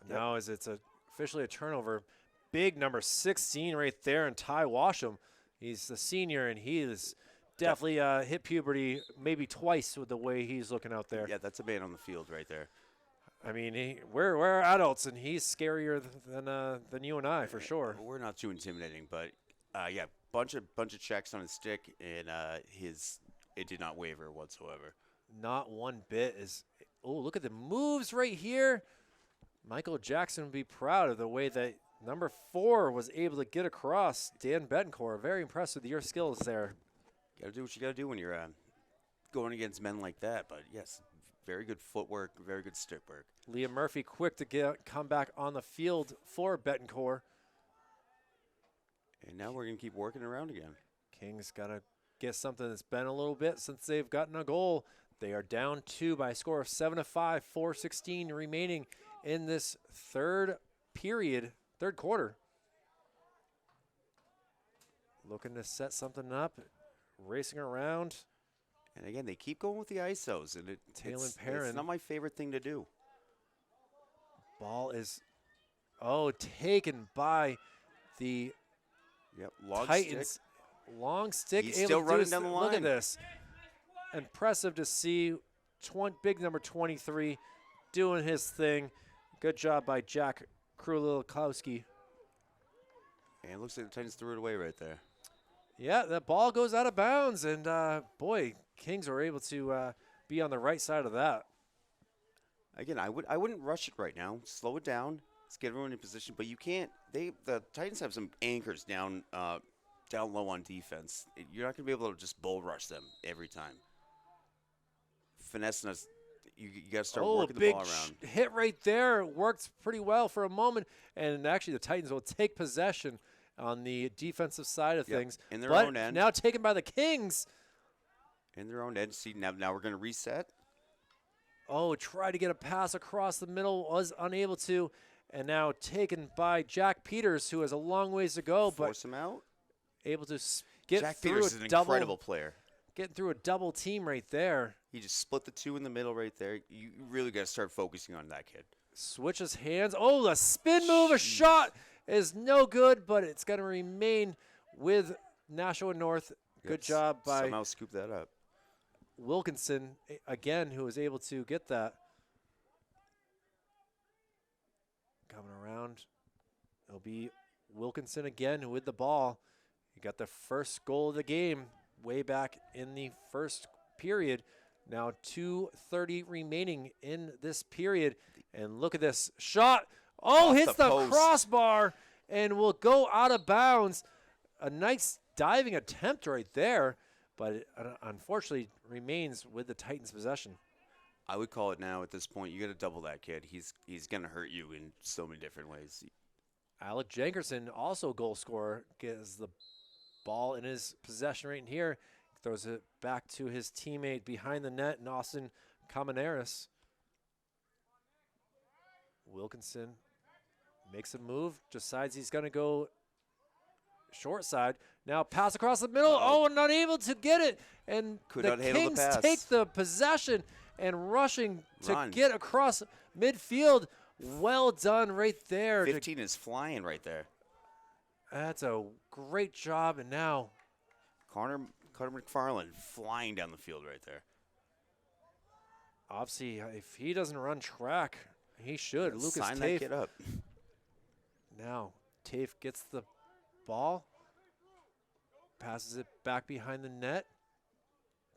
Now as it's officially a turnover. Big number 16 right there, and Ty Washam. He's the senior, and he is definitely hit puberty maybe twice with the way he's looking out there. Yeah, that's a man on the field right there. I mean, we're adults, and he's scarier than you and I for sure. We're not too intimidating, but yeah, bunch of checks on his stick, and it did not waver whatsoever. Not one bit. Look at the moves right here. Michael Jackson would be proud of the way that number 4 was able to get across. Dan Betancourt, very impressed with your skills there. Got to do what you got to do when you're going against men like that. But yes, very good footwork, very good stick work. Liam Murphy quick to come back on the field for Betancourt. And now we're going to keep working around again. Kings got to get something that's been a little bit since they've gotten a goal. They are down 2 by a score of 7-5, 4:16 remaining in this third quarter. Looking to set something up, racing around. And again, they keep going with the ISOs, and Talon Perrin. it's not my favorite thing to do. Ball is, taken by the Long Titans. stick. Long stick. He's able still to do running his down the Look at line. this. Impressive to see big number 23 doing his thing. Good job by Jack Krulilkowski. And it looks like the Titans threw it away right there. Yeah, that ball goes out of bounds, and boy, Kings were able to be on the right side of that. Again, I wouldn't rush it right now. Slow it down. Let's get everyone in position. But you can't. The Titans have some anchors down low on defense. You're not going to be able to just bull rush them every time. Finessing us. You got to start working the ball around. Hit right there. Worked pretty well for a moment, and actually the Titans will take possession on the defensive side of things. In their own end. Now taken by the Kings. In their own end. See, now we're going to reset. Tried to get a pass across the middle, was unable to, and now taken by Jack Peters, who has a long ways to go, Force him out. able to get Jack through Peters a is an double. incredible player. Getting through a double team right there. He just split the 2 in the middle right there. You really got to start focusing on that kid. Switches hands. The spin move, a shot is no good, but it's going to remain with Nashua North. Good job by somehow scoop that up. Wilkinson, again, who was able to get that. Coming around. It'll be Wilkinson again with the ball. He got the first goal of the game way back in the first period. Now 2:30 remaining in this period. And look at this shot. Hits the post. crossbar and will go out of bounds. A nice diving attempt right there, but it unfortunately remains with the Titans' possession. I would call it now at this point. You got to double that kid. He's going to hurt you in so many different ways. Alec Jankerson, also goal scorer, gets the ball in his possession right in here. Throws it back to his teammate behind the net, in Austin Kamenaris. Wilkinson makes a move, decides he's going to go short side. Now pass across the middle. Oh, not able to get it. And Could the not handle the Kings pass. take the possession and rushing to Run. get across midfield. Well done right there. 15 is flying right there. That's a great job. And now Carter McFarland flying down the field right there. obviously, if he doesn't run track, he should. Lucas Sign that Tafe. kid up. Now Tafe gets the ball, passes it back behind the net,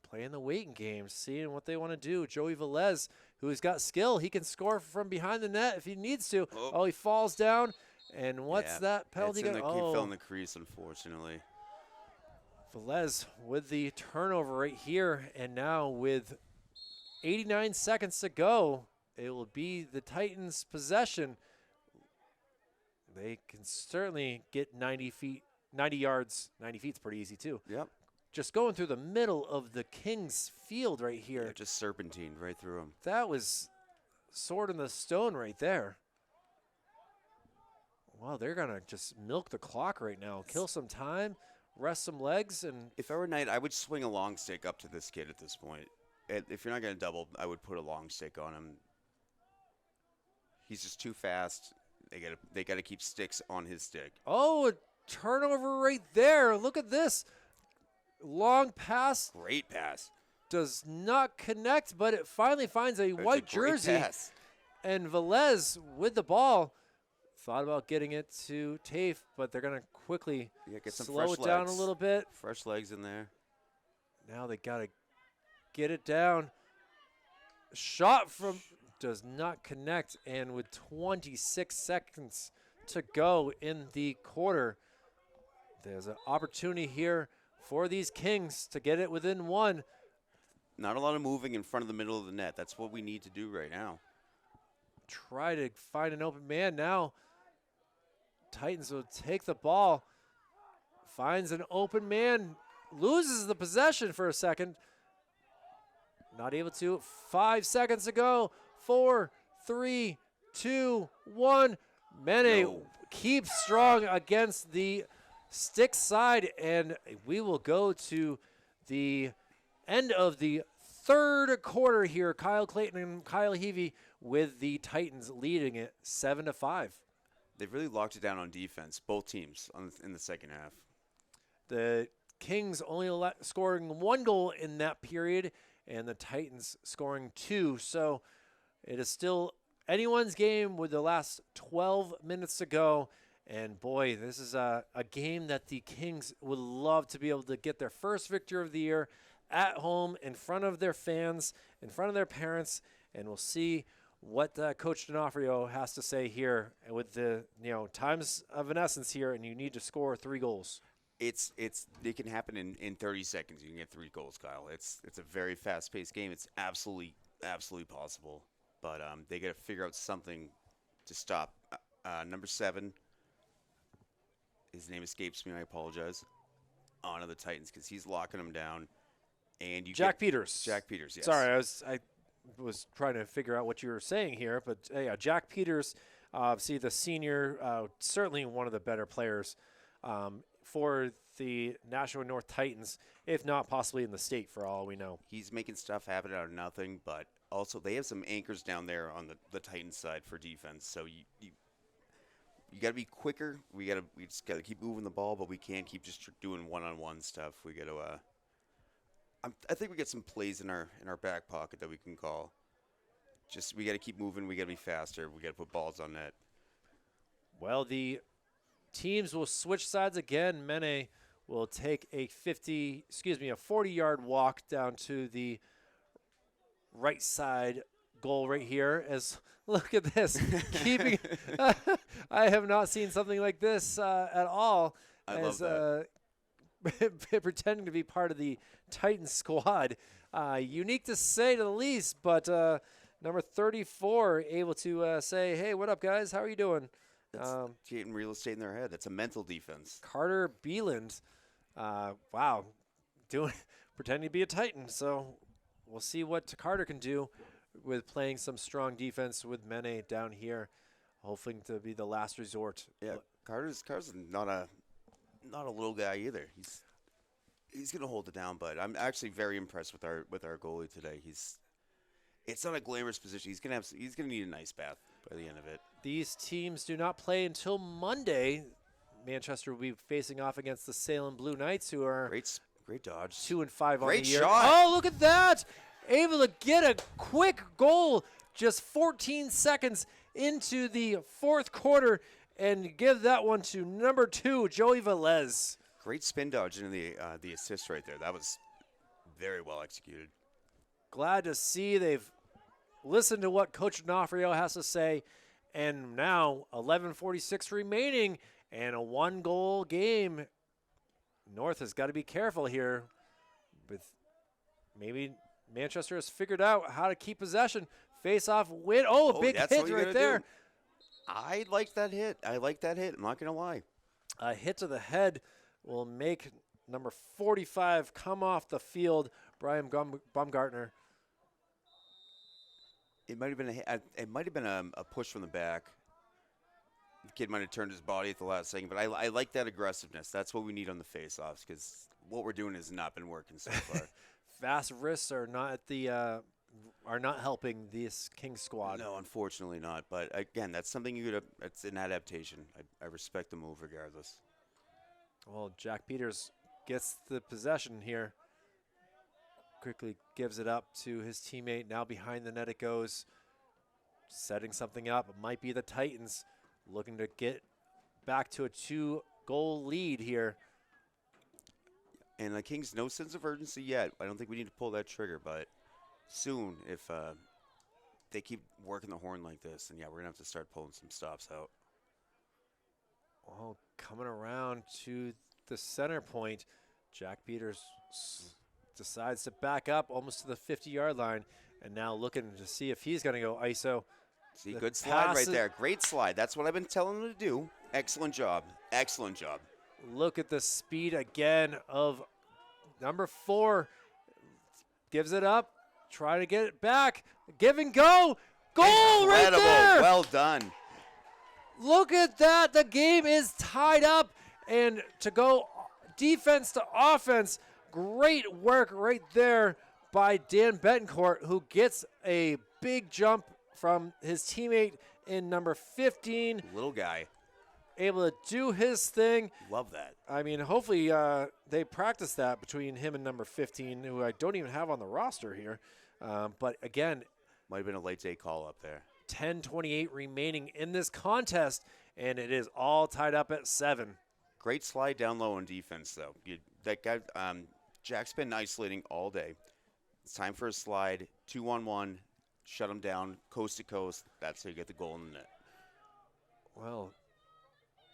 playing the waiting game, seeing what they want to do. Joey Velez, who's got skill, he can score from behind the net if he needs to. Oh, he falls down, and what's that penalty? He fell in the Oh, crease, unfortunately. Velez with the turnover right here, and now with 89 seconds to go, it will be the Titans' possession. They can certainly get 90 yards. 90 feet's pretty easy, too. Yep. Just going through the middle of the Kings field right here. Yeah, just serpentined right through him. That was sword in the stone right there. Wow, they're going to just milk the clock right now. Kill some time, rest some legs, and If I were Knight, I would swing a long stick up to this kid at this point. If you're not going to double, I would put a long stick on him. He's just too fast. They got to keep sticks on his stick. oh, a turnover right there. Look at this. Long pass Great pass. does not connect, but it finally finds a It's a white great jersey. pass. And Velez with the ball thought about getting it to Tafe, but they're going to quickly Yeah, get some slow fresh it down a legs. little bit. Fresh legs in there. Now they got to get it down. Shot from does not connect, and with 26 seconds to go in the quarter, there's an opportunity here for these Kings to get it within one. Not a lot of moving in front of the middle of the net. That's what we need to do right now. Try to find an open man now. Titans will take the ball, finds an open man, loses the possession for a second. Not able to. 5 seconds to go. 4, 3, 2, 1. Mene No. keeps strong against the stick side, and we will go to the end of the third quarter here. Kyle Clayton and Kyle Heavey with the Titans leading it 7-5. They've really locked it down on defense, both teams in the second half. The Kings only scoring 1 goal in that period, and the Titans scoring 2. So it is still anyone's game with the last 12 minutes to go. And boy, this is a game that the Kings would love to be able to get their first victory of the year at home in front of their fans, in front of their parents, and we'll see what Coach D'Onofrio has to say here with the times of an essence here, and you need to score 3 goals. It can happen in 30 seconds. You can get 3 goals, Kyle. It's a very fast-paced game. It's absolutely possible, but they got to figure out something to stop. Number 7, his name escapes me. I apologize. On to the Titans because he's locking them down. And Jack Peters. Jack Peters. Yes. Sorry, I was trying to figure out what you were saying here, but yeah, Jack Peters, see the senior, certainly one of the better players for the Nashua North Titans, if not possibly in the state for all we know. He's making stuff happen out of nothing, but also they have some anchors down there on the Titans side for defense. So you got to be quicker. We just got to keep moving the ball, but we can't keep just doing one-on-one stuff. We got to. I think we got some plays in our back pocket that we can call. Just we got to keep moving. We got to be faster. We got to put balls on net. Well, the teams will switch sides again. Mene will take a 40-yard walk down to the right side goal right here. As look at this, keeping. I have not seen something like this at all. I love that. Pretending to be part of the Titan squad. Unique to say to the least, but number 34 able to say, hey, what up, guys? How are you doing? That's getting real estate in their head. That's a mental defense. Carter Beeland, wow, pretending to be a Titan. So we'll see what Carter can do with playing some strong defense with Mene down here. hoping to be the last resort. Yeah, Carter's not a little guy either. He's gonna hold it down, but I'm actually very impressed with our goalie today. It's not a glamorous position. He's gonna need an ice bath by the end of it. These teams do not play until Monday. Manchester will be facing off against the Salem Blue Knights, who are Great dodge. 2-5 on Great the year. shot. Oh, look at that! Able to get a quick goal just 14 seconds into the fourth quarter and give that one to number 2, Joey Velez. Great spin dodge into the assist right there. That was very well executed. Glad to see they've listened to what Coach D'Onofrio has to say. And now 11:46 remaining and a 1-goal game. North has got to be careful here. With maybe Manchester has figured out how to keep possession. Face off win. Oh, big hit right there. Do. I like that hit. I'm not going to lie. A hit to the head will make number 45 come off the field. Brian Baumgartner. It might have been a push from the back. The kid might have turned his body at the last second, but I like that aggressiveness. That's what we need on the face-offs because what we're doing has not been working so far. Fast wrists are not helping this Kings squad. No, unfortunately not. But again, that's something it's an adaptation. I respect the move regardless. Well, Jack Peters gets the possession here. Quickly gives it up to his teammate. Now behind the net it goes. Setting something up. It might be the Titans looking to get back to a 2-goal lead here. And the Kings, no sense of urgency yet. I don't think we need to pull that trigger, but soon, if they keep working the horn like this, then yeah, we're going to have to start pulling some stops out. Oh, coming around to the center point, Jack Peters decides to back up almost to the 50-yard line, and now looking to see if he's going to go ISO. See, good slide right there. Great slide. That's what I've been telling him to do. Excellent job. Excellent job. Look at the speed again of number 4. Gives it up. Try to get it back. Give and go. Goal right there. Well done. Look at that. The game is tied up. And to go defense to offense, great work right there by Dan Betancourt, who gets a big jump from his teammate in number 15. Little guy. Able to do his thing. Love that. I mean, hopefully they practice that between him and number 15, who I don't even have on the roster here. But again, might have been a late day call up there. 10:28 remaining in this contest, and it is all tied up at 7. Great slide down low on defense, though. That guy, Jack's been isolating all day. It's time for a slide, 2-on-1, shut him down, coast to coast. That's how you get the goal in the net. Well,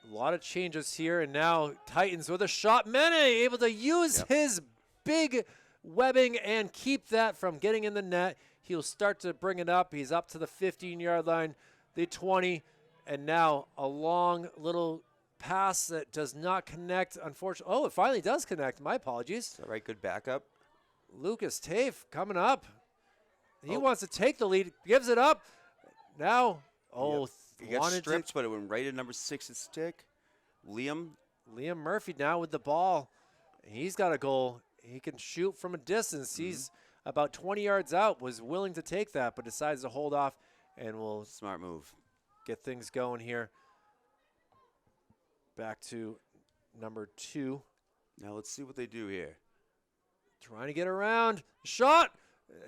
a lot of changes here, and now Titans with a shot. Mene able to use his big webbing and keep that from getting in the net. He'll start to bring it up. He's up to the 15-yard line, the 20, and now a long little pass that does not connect, unfortunately. Oh, it finally does connect. My apologies. All right, good backup. Lucas Tafe coming up. He wants to take the lead. Gives it up. Now, he got stripped, but it went right at number 6's stick. Liam Murphy now with the ball. He's got a goal. He can shoot from a distance. He's about 20 yards out, was willing to take that, but decides to hold off, and will smart move. Get things going here. Back to number 2. Now let's see what they do here. Trying to get around. Shot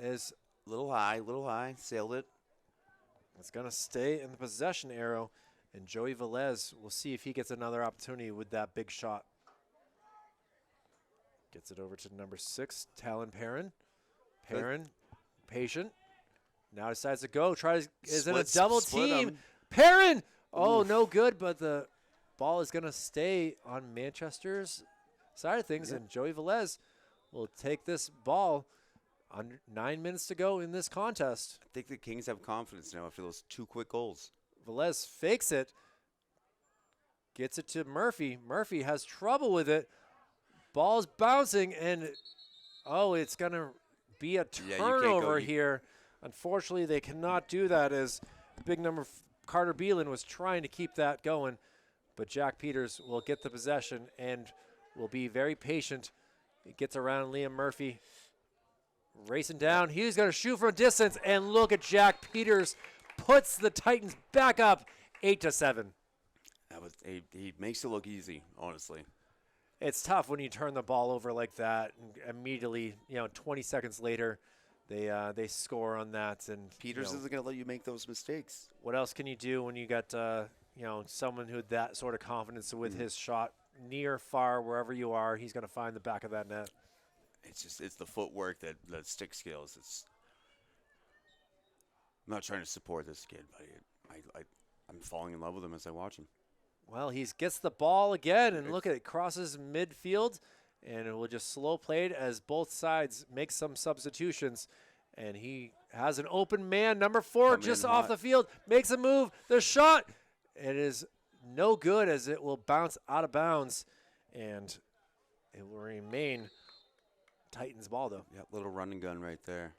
is a little high, sailed it. It's going to stay in the possession arrow, and Joey Velez, we'll see if he gets another opportunity with that big shot. Gets it over to number 6, Talon Perrin. Perrin, patient. Now decides to go. Is in a double team. Perrin! Oh, no good, but the ball is going to stay on Manchester's side of things, and Joey Velez will take this ball. Under 9 minutes to go in this contest. I think the Kings have confidence now after those 2 quick goals. Velez fakes it. Gets it to Murphy. Murphy has trouble with it. Ball's bouncing, and it's going to be a turnover here. Unfortunately, they cannot do that as big number Carter Beelan was trying to keep that going, but Jack Peters will get the possession and will be very patient. He gets around Liam Murphy, racing down. He's going to shoot from distance, and look at Jack Peters puts the Titans back up 8-7. He makes it look easy, honestly. It's tough when you turn the ball over like that, and immediately, 20 seconds later, they score on that. And Peters isn't going to let you make those mistakes. What else can you do when you got someone who had that sort of confidence with his shot, near, far, wherever you are, he's going to find the back of that net. It's the footwork, that stick skills. I'm not trying to support this kid, but I'm falling in love with him as I watch him. Well, he gets the ball again, and look at it, crosses midfield, and it will just slow play it as both sides make some substitutions. And he has an open man, number 4, just off the field, makes a move. The shot, it is no good as it will bounce out of bounds, and it will remain Titans ball, though. Yeah, little run and gun right there.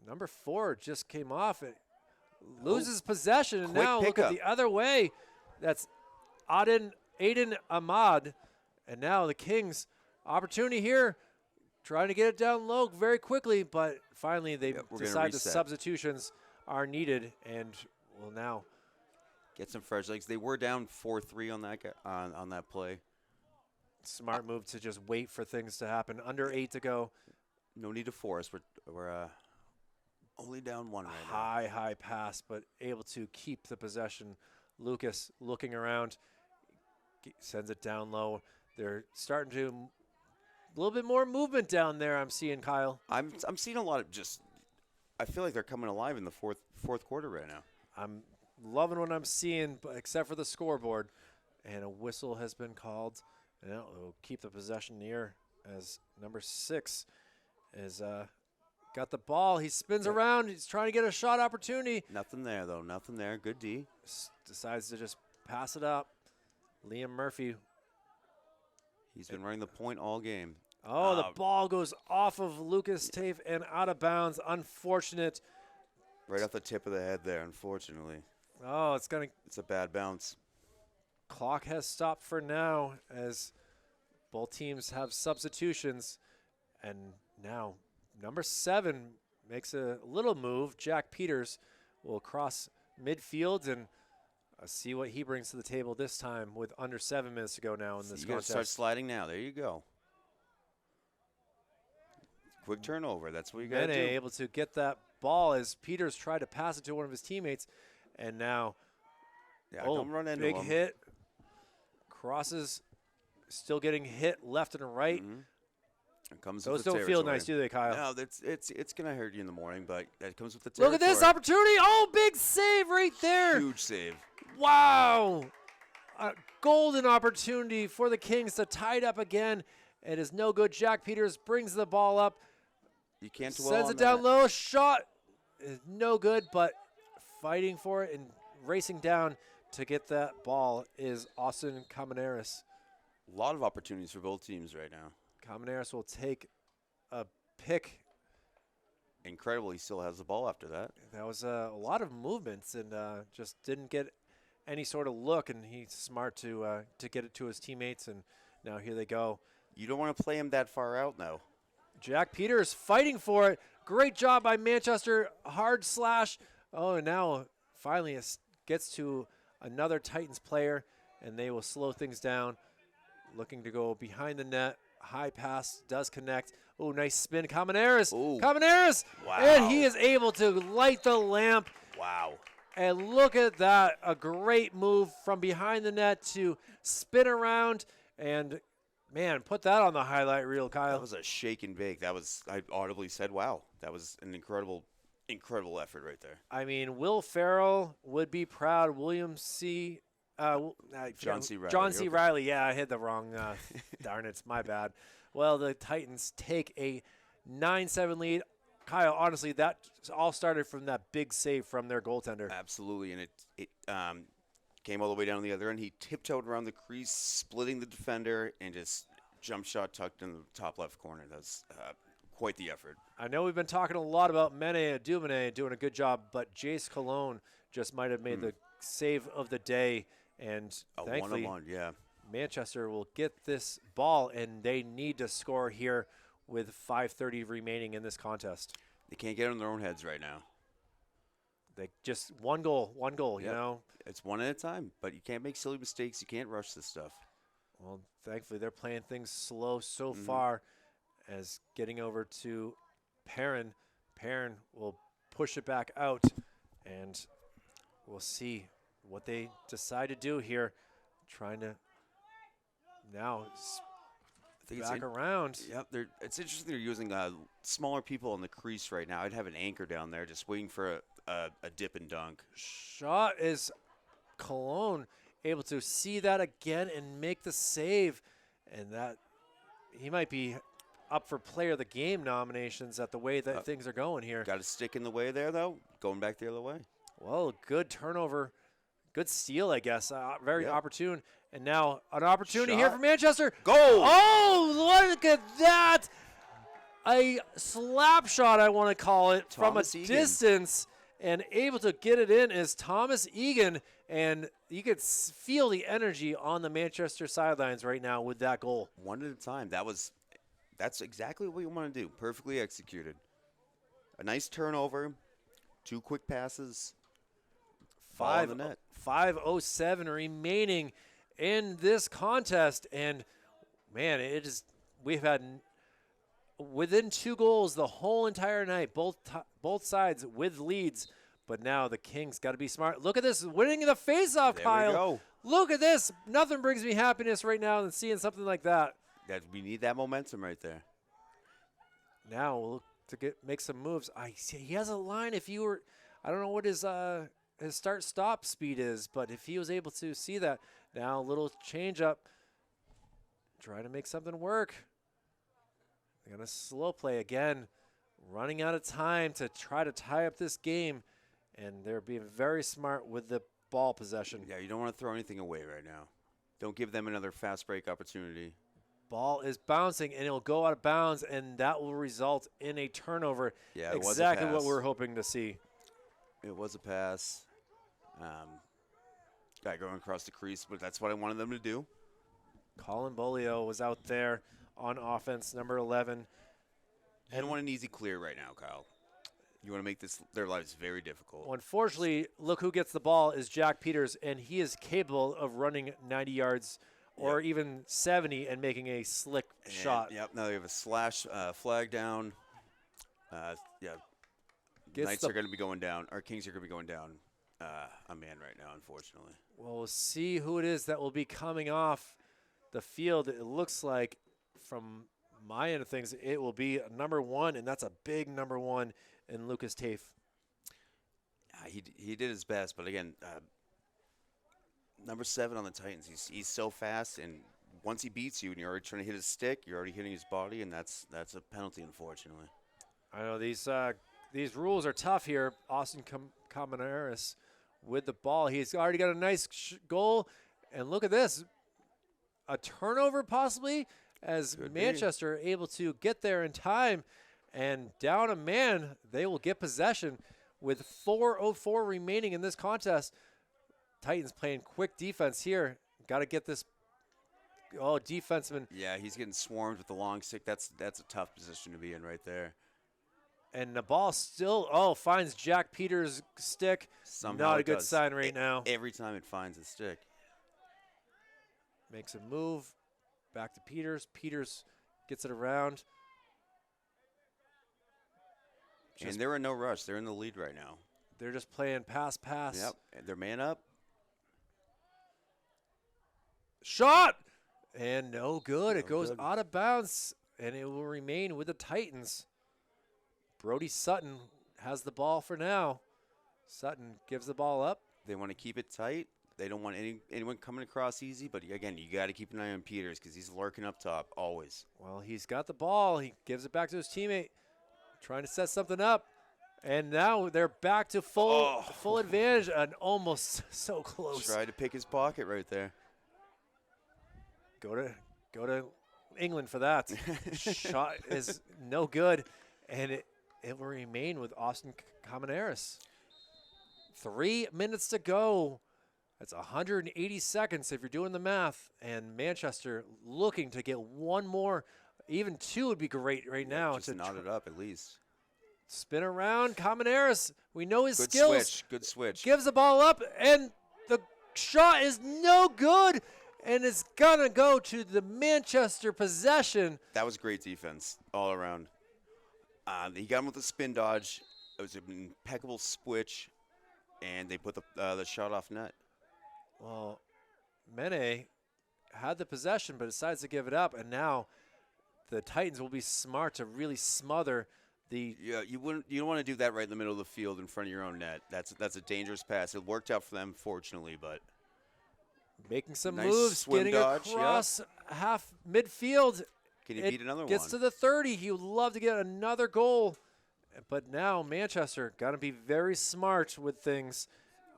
Number 4 just came off. It loses possession, and now look pickup. at the other way. That's Aiden Ahmad, and now the Kings opportunity here, trying to get it down low very quickly, but finally they decide the substitutions are needed, and will now get some fresh legs. They were down 4-3 on that play. Smart move to just wait for things to happen. Under 8 to go. No need to force. We're only down 1 right now. High pass, but able to keep the possession. Lucas looking around, sends it down low. They're starting to a little bit more movement down there. I'm seeing, Kyle. I'm seeing a lot of I feel like they're coming alive in the fourth quarter right now. I'm loving what I'm seeing, but except for the scoreboard, and a whistle has been called. And it'll keep the possession near as number 6 is got the ball. He spins around. He's trying to get a shot opportunity. Nothing there, though. Nothing there. Good D. Decides to just pass it up. Liam Murphy. He's been running the point all game. Oh, the ball goes off of Lucas Tafe and out of bounds. Unfortunate. Right off the tip of the head there, unfortunately. Oh, it's a bad bounce. Clock has stopped for now as both teams have substitutions. And now number 7 makes a little move. Jack Peters will cross midfield and see what he brings to the table this time with under 7 minutes to go now in this You got to contest. start sliding now. There you go. Quick turnover. That's what you got to do. Able to get that ball as Peters tried to pass it to one of his teammates. And now, don't run into big him. hit. Crosses, still getting hit left and right. It comes Those with the don't feel nice, do they, Kyle? No, it's going to hurt you in the morning, but that comes with the territory. Look at this opportunity. Oh, big save right there. Huge save. Wow. A golden opportunity for the Kings to tie it up again. It is no good. Jack Peters brings the ball up. You can't dwell Sends on it down that. low. Shot is no good, but fighting for it and racing down to get that ball is Austin Kamenaris. A lot of opportunities for both teams right now. Kamenaris will take a pick. Incredible, he still has the ball after that. That was a lot of movements and just didn't get any sort of look, and he's smart to get it to his teammates, and now here they go. You don't want to play him that far out, though. Jack Peters fighting for it. Great job by Manchester. Hard slash. Oh, and now finally it gets to another Titans player, and they will slow things down. Looking to go behind the net. High pass does connect. Oh, nice spin. Kamenaris. Kamenaris. Wow. And he is able to light the lamp. Wow. And look at that. A great move from behind the net to spin around and, man, put that on the highlight reel, Kyle. That was a shake and bake. I audibly said, wow. That was an incredible effort right there. I mean, Will Farrell would be proud. John C. Riley. John C. Riley. Yeah, I hit the wrong. Darn it, it's my bad. Well, the Titans take a 9-7 lead. Kyle, honestly, that all started from that big save from their goaltender. Absolutely, and it came all the way down the other end. He tiptoed around the crease, splitting the defender, and just jump shot tucked in the top left corner. That's quite the effort. I know we've been talking a lot about Mene Dumene doing a good job, but Jace Cologne just might have made the save of the day. And A thankfully, one-on-one, yeah. Manchester will get this ball, and they need to score here with 5:30 remaining in this contest. They can't get on their own heads right now. They just one goal, you Yep. know. It's one at a time, but you can't make silly mistakes. You can't rush this stuff. Well, thankfully, they're playing things slow so far as getting over to Perrin. Perrin will push it back out, and we'll see what they decide to do here. Trying to now I think back around. Yep, it's interesting they're using smaller people on the crease right now. I'd have an anchor down there just waiting for a dip and dunk. Shot is Cologne able to see that again and make the save, and that he might be up for player of the game nominations at the way that things are going here. Got a stick in the way there, though, going back the other way. Well, good turnover, good steal, I guess. Very Yep. opportune. And now an opportunity Shot. here for Manchester. Goal! Oh, look at that. A slap shot, I want to call it, Thomas from a Egan. distance. And able to get it in is Thomas Egan. And you could feel the energy on the Manchester sidelines right now with that goal. One at a time. That's exactly what you want to do. Perfectly executed. A nice turnover, 2 quick passes. Ball in the net. 5:07 remaining in this contest, and man, we've had within 2 goals the whole entire night, both sides with leads. But now the Kings got to be smart. Look at this, winning the faceoff, There Kyle. we go. Look at this. Nothing brings me happiness right now than seeing something like that. We need that momentum right there. Now we'll look to make some moves. I see he has a line. I don't know what his start-stop speed is, but if he was able to see that, now a little change up, try to make something work. They're gonna slow play again, running out of time to try to tie up this game, and they're being very smart with the ball possession. Yeah, you don't want to throw anything away right now. Don't give them another fast break opportunity. Ball is bouncing, and it'll go out of bounds, and that will result in a turnover. Yeah, it was a exactly what pass. we're hoping to see. It was a pass. Guy going across the crease, but that's what I wanted them to do. Colin Bolio was out there on offense, number 11. You don't want an easy clear right now, Kyle. You want to make their lives very difficult. Well, unfortunately, look who gets the ball is Jack Peters, and he is capable of running 90 yards or even 70 and making a slick shot. Yep. Now they have a slash flag down. Knights are going to be going down. Our Kings are going to be going down a man right now, unfortunately. Well, we'll see who it is that will be coming off the field. It looks like, from my end of things, it will be number 1, and that's a big number 1 in Lucas Tafe. He did his best, but again, number 7 on the Titans, he's so fast, and once he beats you and you're already trying to hit his stick, you're already hitting his body, and that's a penalty, unfortunately. I know these rules are tough here. Austin Caminaris with the ball. He's already got a nice goal, and look at this. A turnover possibly as Manchester able to get there in time, and down a man, they will get possession with 4:04 remaining in this contest. Titans playing quick defense here. Got to get this. Oh, defenseman. Yeah, he's getting swarmed with the long stick. That's a tough position to be in right there. And the ball still, finds Jack Peters' stick. Somehow Not a it good does. sign right now. Every time it finds a stick. Makes a move. Back to Peters. Peters gets it around. And they're in no rush. They're in the lead right now. They're just playing pass. Yep. And they're man up. Shot! And no good. It No goes good. out of bounds, and it will remain with the Titans. Brody Sutton has the ball for now. Sutton gives the ball up. They want to keep it tight. They don't want anyone coming across easy. But, again, you got to keep an eye on Peters because he's lurking up top always. Well, he's got the ball. He gives it back to his teammate, trying to set something up. And now they're back to full advantage, and almost so close. Tried to pick his pocket right there. Go to England for that. Shot is no good, and it will remain with Austin Caminaris. 3 minutes to go. That's 180 seconds if you're doing the math. And Manchester looking to get one more. Even 2 would be great right now. Just knot it up at least. Spin around. Common we know his Good skills. Switch. Good switch. Gives the ball up, and the shot is no good. And it's going to go to the Manchester possession. That was great defense all around. He got him with a spin dodge. It was an impeccable switch, and they put the shot off net. Well, Mene had the possession but decides to give it up, and now the Titans will be smart to really smother the. Yeah, you don't want to do that right in the middle of the field in front of your own net. That's a dangerous pass. It worked out for them, fortunately, but making some nice moves, getting dodge, across half midfield. Can you beat another gets one? to the 30. He would love to get another goal, but now Manchester got to be very smart with things,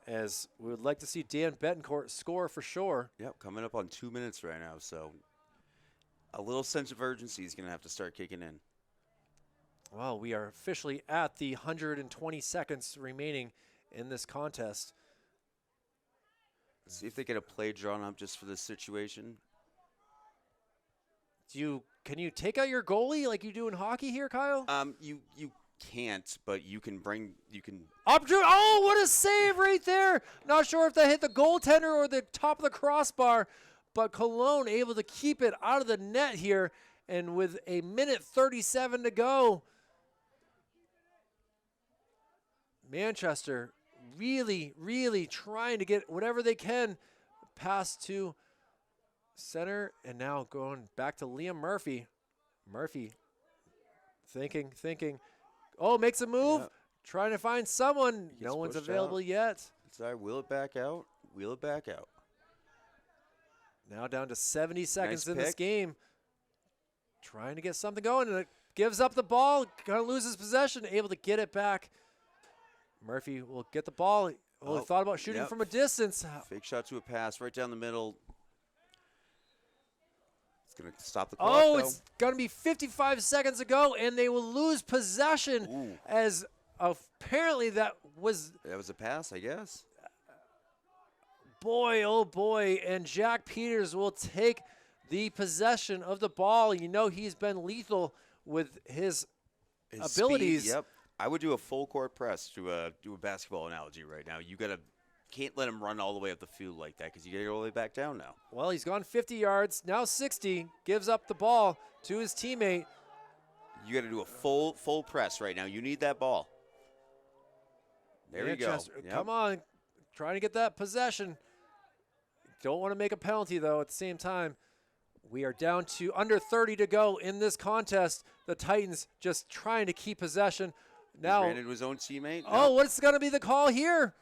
as we would like to see Dan Betancourt score for sure. Yep, coming up on 2 minutes right now, so a little sense of urgency is going to have to start kicking in. Well, we are officially at the 120 seconds remaining in this contest. Let's see if they get a play drawn up just for this situation. Can you take out your goalie like you do in hockey here, Kyle? You can't, but you can Oh, what a save right there! Not sure if that hit the goaltender or the top of the crossbar, but Cologne able to keep it out of the net here, and with a minute 37 to go, Manchester really, really trying to get whatever they can past to center, and now going back to Liam Murphy. Murphy thinking. Oh, makes a move. Yep. Trying to find someone. No one's available yet. Sorry, wheel it back out. Now down to 70 seconds Nice in this pick. game. Trying to get something going, and it gives up the ball. Going to lose his possession. Able to get it back. Murphy will get the ball. Oh, he thought about shooting yep. from a distance. Fake shot to a pass right down the middle. It's going to stop the clock, Oh, though. it's going to be 55 seconds to go, and they will lose possession. Ooh. As apparently that was, That was a pass, I guess. boy, oh boy, and Jack Peters will take the possession of the ball. You know he's been lethal with his abilities. Speed, yep. I would do a full court press to do a basketball analogy right now. Can't let him run all the way up the field like that because you got to go all the way back down now. Well, he's gone 50 yards, now 60, gives up the ball to his teammate. You got to do a full press right now. You need that ball. There you go. Manchester, Yep. come on, trying to get that possession. Don't want to make a penalty, though, at the same time. We are down to under 30 to go in this contest. The Titans just trying to keep possession. Now, He ran into his own teammate. oh, what's going to be the call here?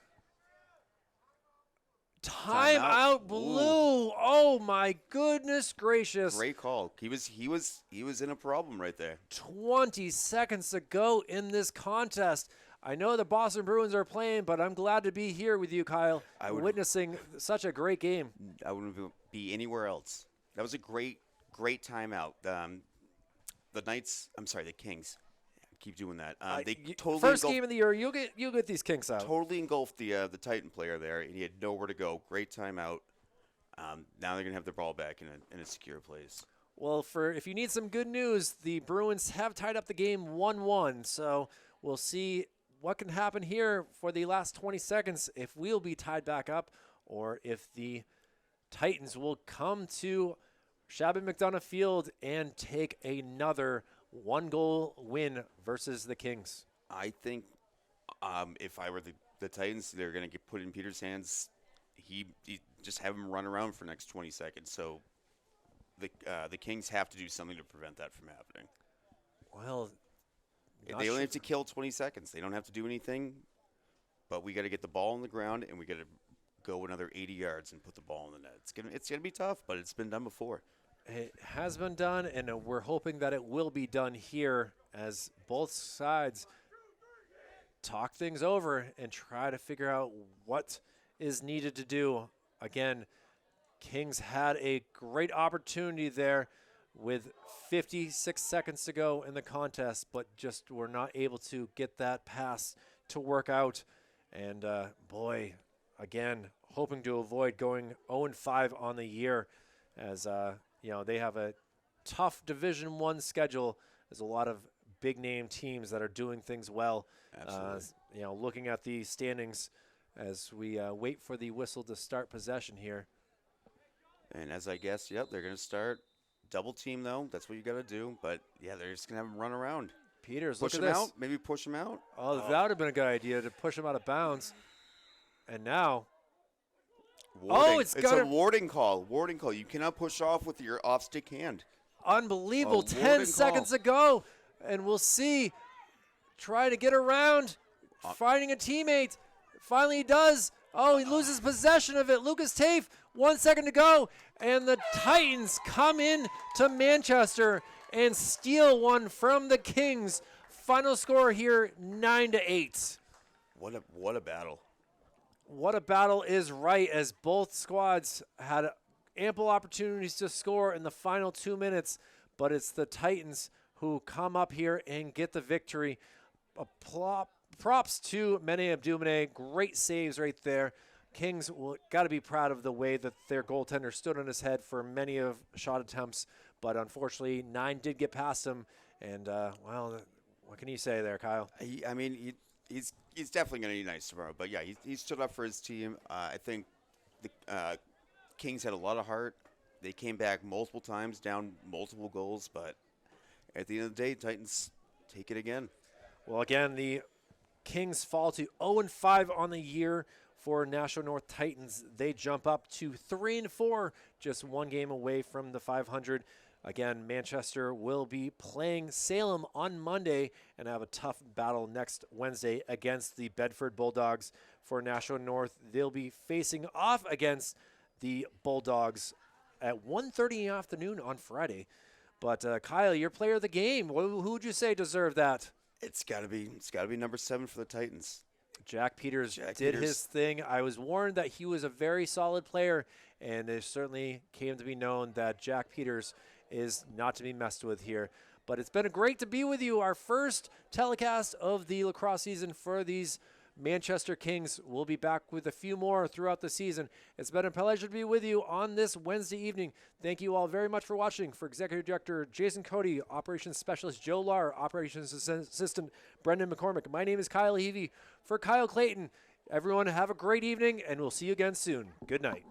Timeout, Blue. Oh my goodness gracious! Great call. He was in a problem right there. 20 seconds to go in this contest. I know the Boston Bruins are playing, but I'm glad to be here with you, Kyle, witnessing such a great game. I wouldn't be anywhere else. That was a great timeout. The Kings. Keep doing that. They totally first game of the year. You'll get these Kings out. Totally engulfed the Titan player there, and he had nowhere to go. Great timeout. Now they're gonna have the ball back in a secure place. Well, if you need some good news, the Bruins have tied up the game 1-1. So we'll see what can happen here for the last 20 seconds. If we'll be tied back up, or if the Titans will come to Shabby McDonough Field and take another 1-goal win versus the Kings. I think if I were the Titans, they're going to get put in Peter's hands. He just have him run around for the next 20 seconds. So the Kings have to do something to prevent that from happening. Well, they only have to kill 20 seconds. They don't have to do anything, but we got to get the ball on the ground, and we got to go another 80 yards and put the ball in the net. It's gonna be tough, but it's been done before. It has been done, and we're hoping that it will be done here as both sides talk things over and try to figure out what is needed to do. Again, Kings had a great opportunity there with 56 seconds to go in the contest, but just were not able to get that pass to work out. And, boy, again, hoping to avoid going 0-5 on the year as, they have a tough Division I schedule. There's a lot of big-name teams that are doing things well. Absolutely. Looking at the standings as we wait for the whistle to start possession here. And as I guess, they're going to start double team, though. That's what you got to do. But, yeah, they're just going to have them run around. Peters, Push look him at this. out. Maybe push him out. Oh, that would have been a good idea to push him out of bounds. And now. Warding. It's a warding call. Warding call. You cannot push off with your off-stick hand. Unbelievable. 10 seconds to go. And we'll see. Trying to get around. Finding a teammate. Finally he does. Oh, he loses possession of it. Lucas Tafe, 1 second to go. And the Titans come in to Manchester and steal one from the Kings. Final score here, 9-8. What a battle. What a battle is right, as both squads had ample opportunities to score in the final 2 minutes, but it's the Titans who come up here and get the victory. Props to Mene Abdumene. Great saves right there. Kings got to be proud of the way that their goaltender stood on his head for many of shot attempts, but unfortunately 9 did get past him. And, what can you say there, Kyle? He's definitely going to be nice tomorrow. But, yeah, he stood up for his team. I think the Kings had a lot of heart. They came back multiple times, down multiple goals. But at the end of the day, Titans take it again. Well, again, the Kings fall to 0-5 on the year for Nashua North Titans. They jump up to 3-4, just one game away from the 500. Again, Manchester will be playing Salem on Monday and have a tough battle next Wednesday against the Bedford Bulldogs. For Nashua North, they'll be facing off against the Bulldogs at 1:30 in the afternoon on Friday. But Kyle, your player of the game, who would you say deserved that? It's got to be number 7 for the Titans. Jack Peters did his thing. I was warned that he was a very solid player, and it certainly came to be known that Jack Peters is not to be messed with here. But it's been great to be with you. Our first telecast of the lacrosse season for these Manchester Kings. We'll be back with a few more throughout the season. It's been a pleasure to be with you on this Wednesday evening. Thank you all very much for watching. For Executive Director Jason Cody, Operations Specialist Joe Lahr, Operations Assistant Brendan McCormick, my name is Kyle Heavey. For Kyle Clayton, everyone have a great evening, and we'll see you again soon. Good night.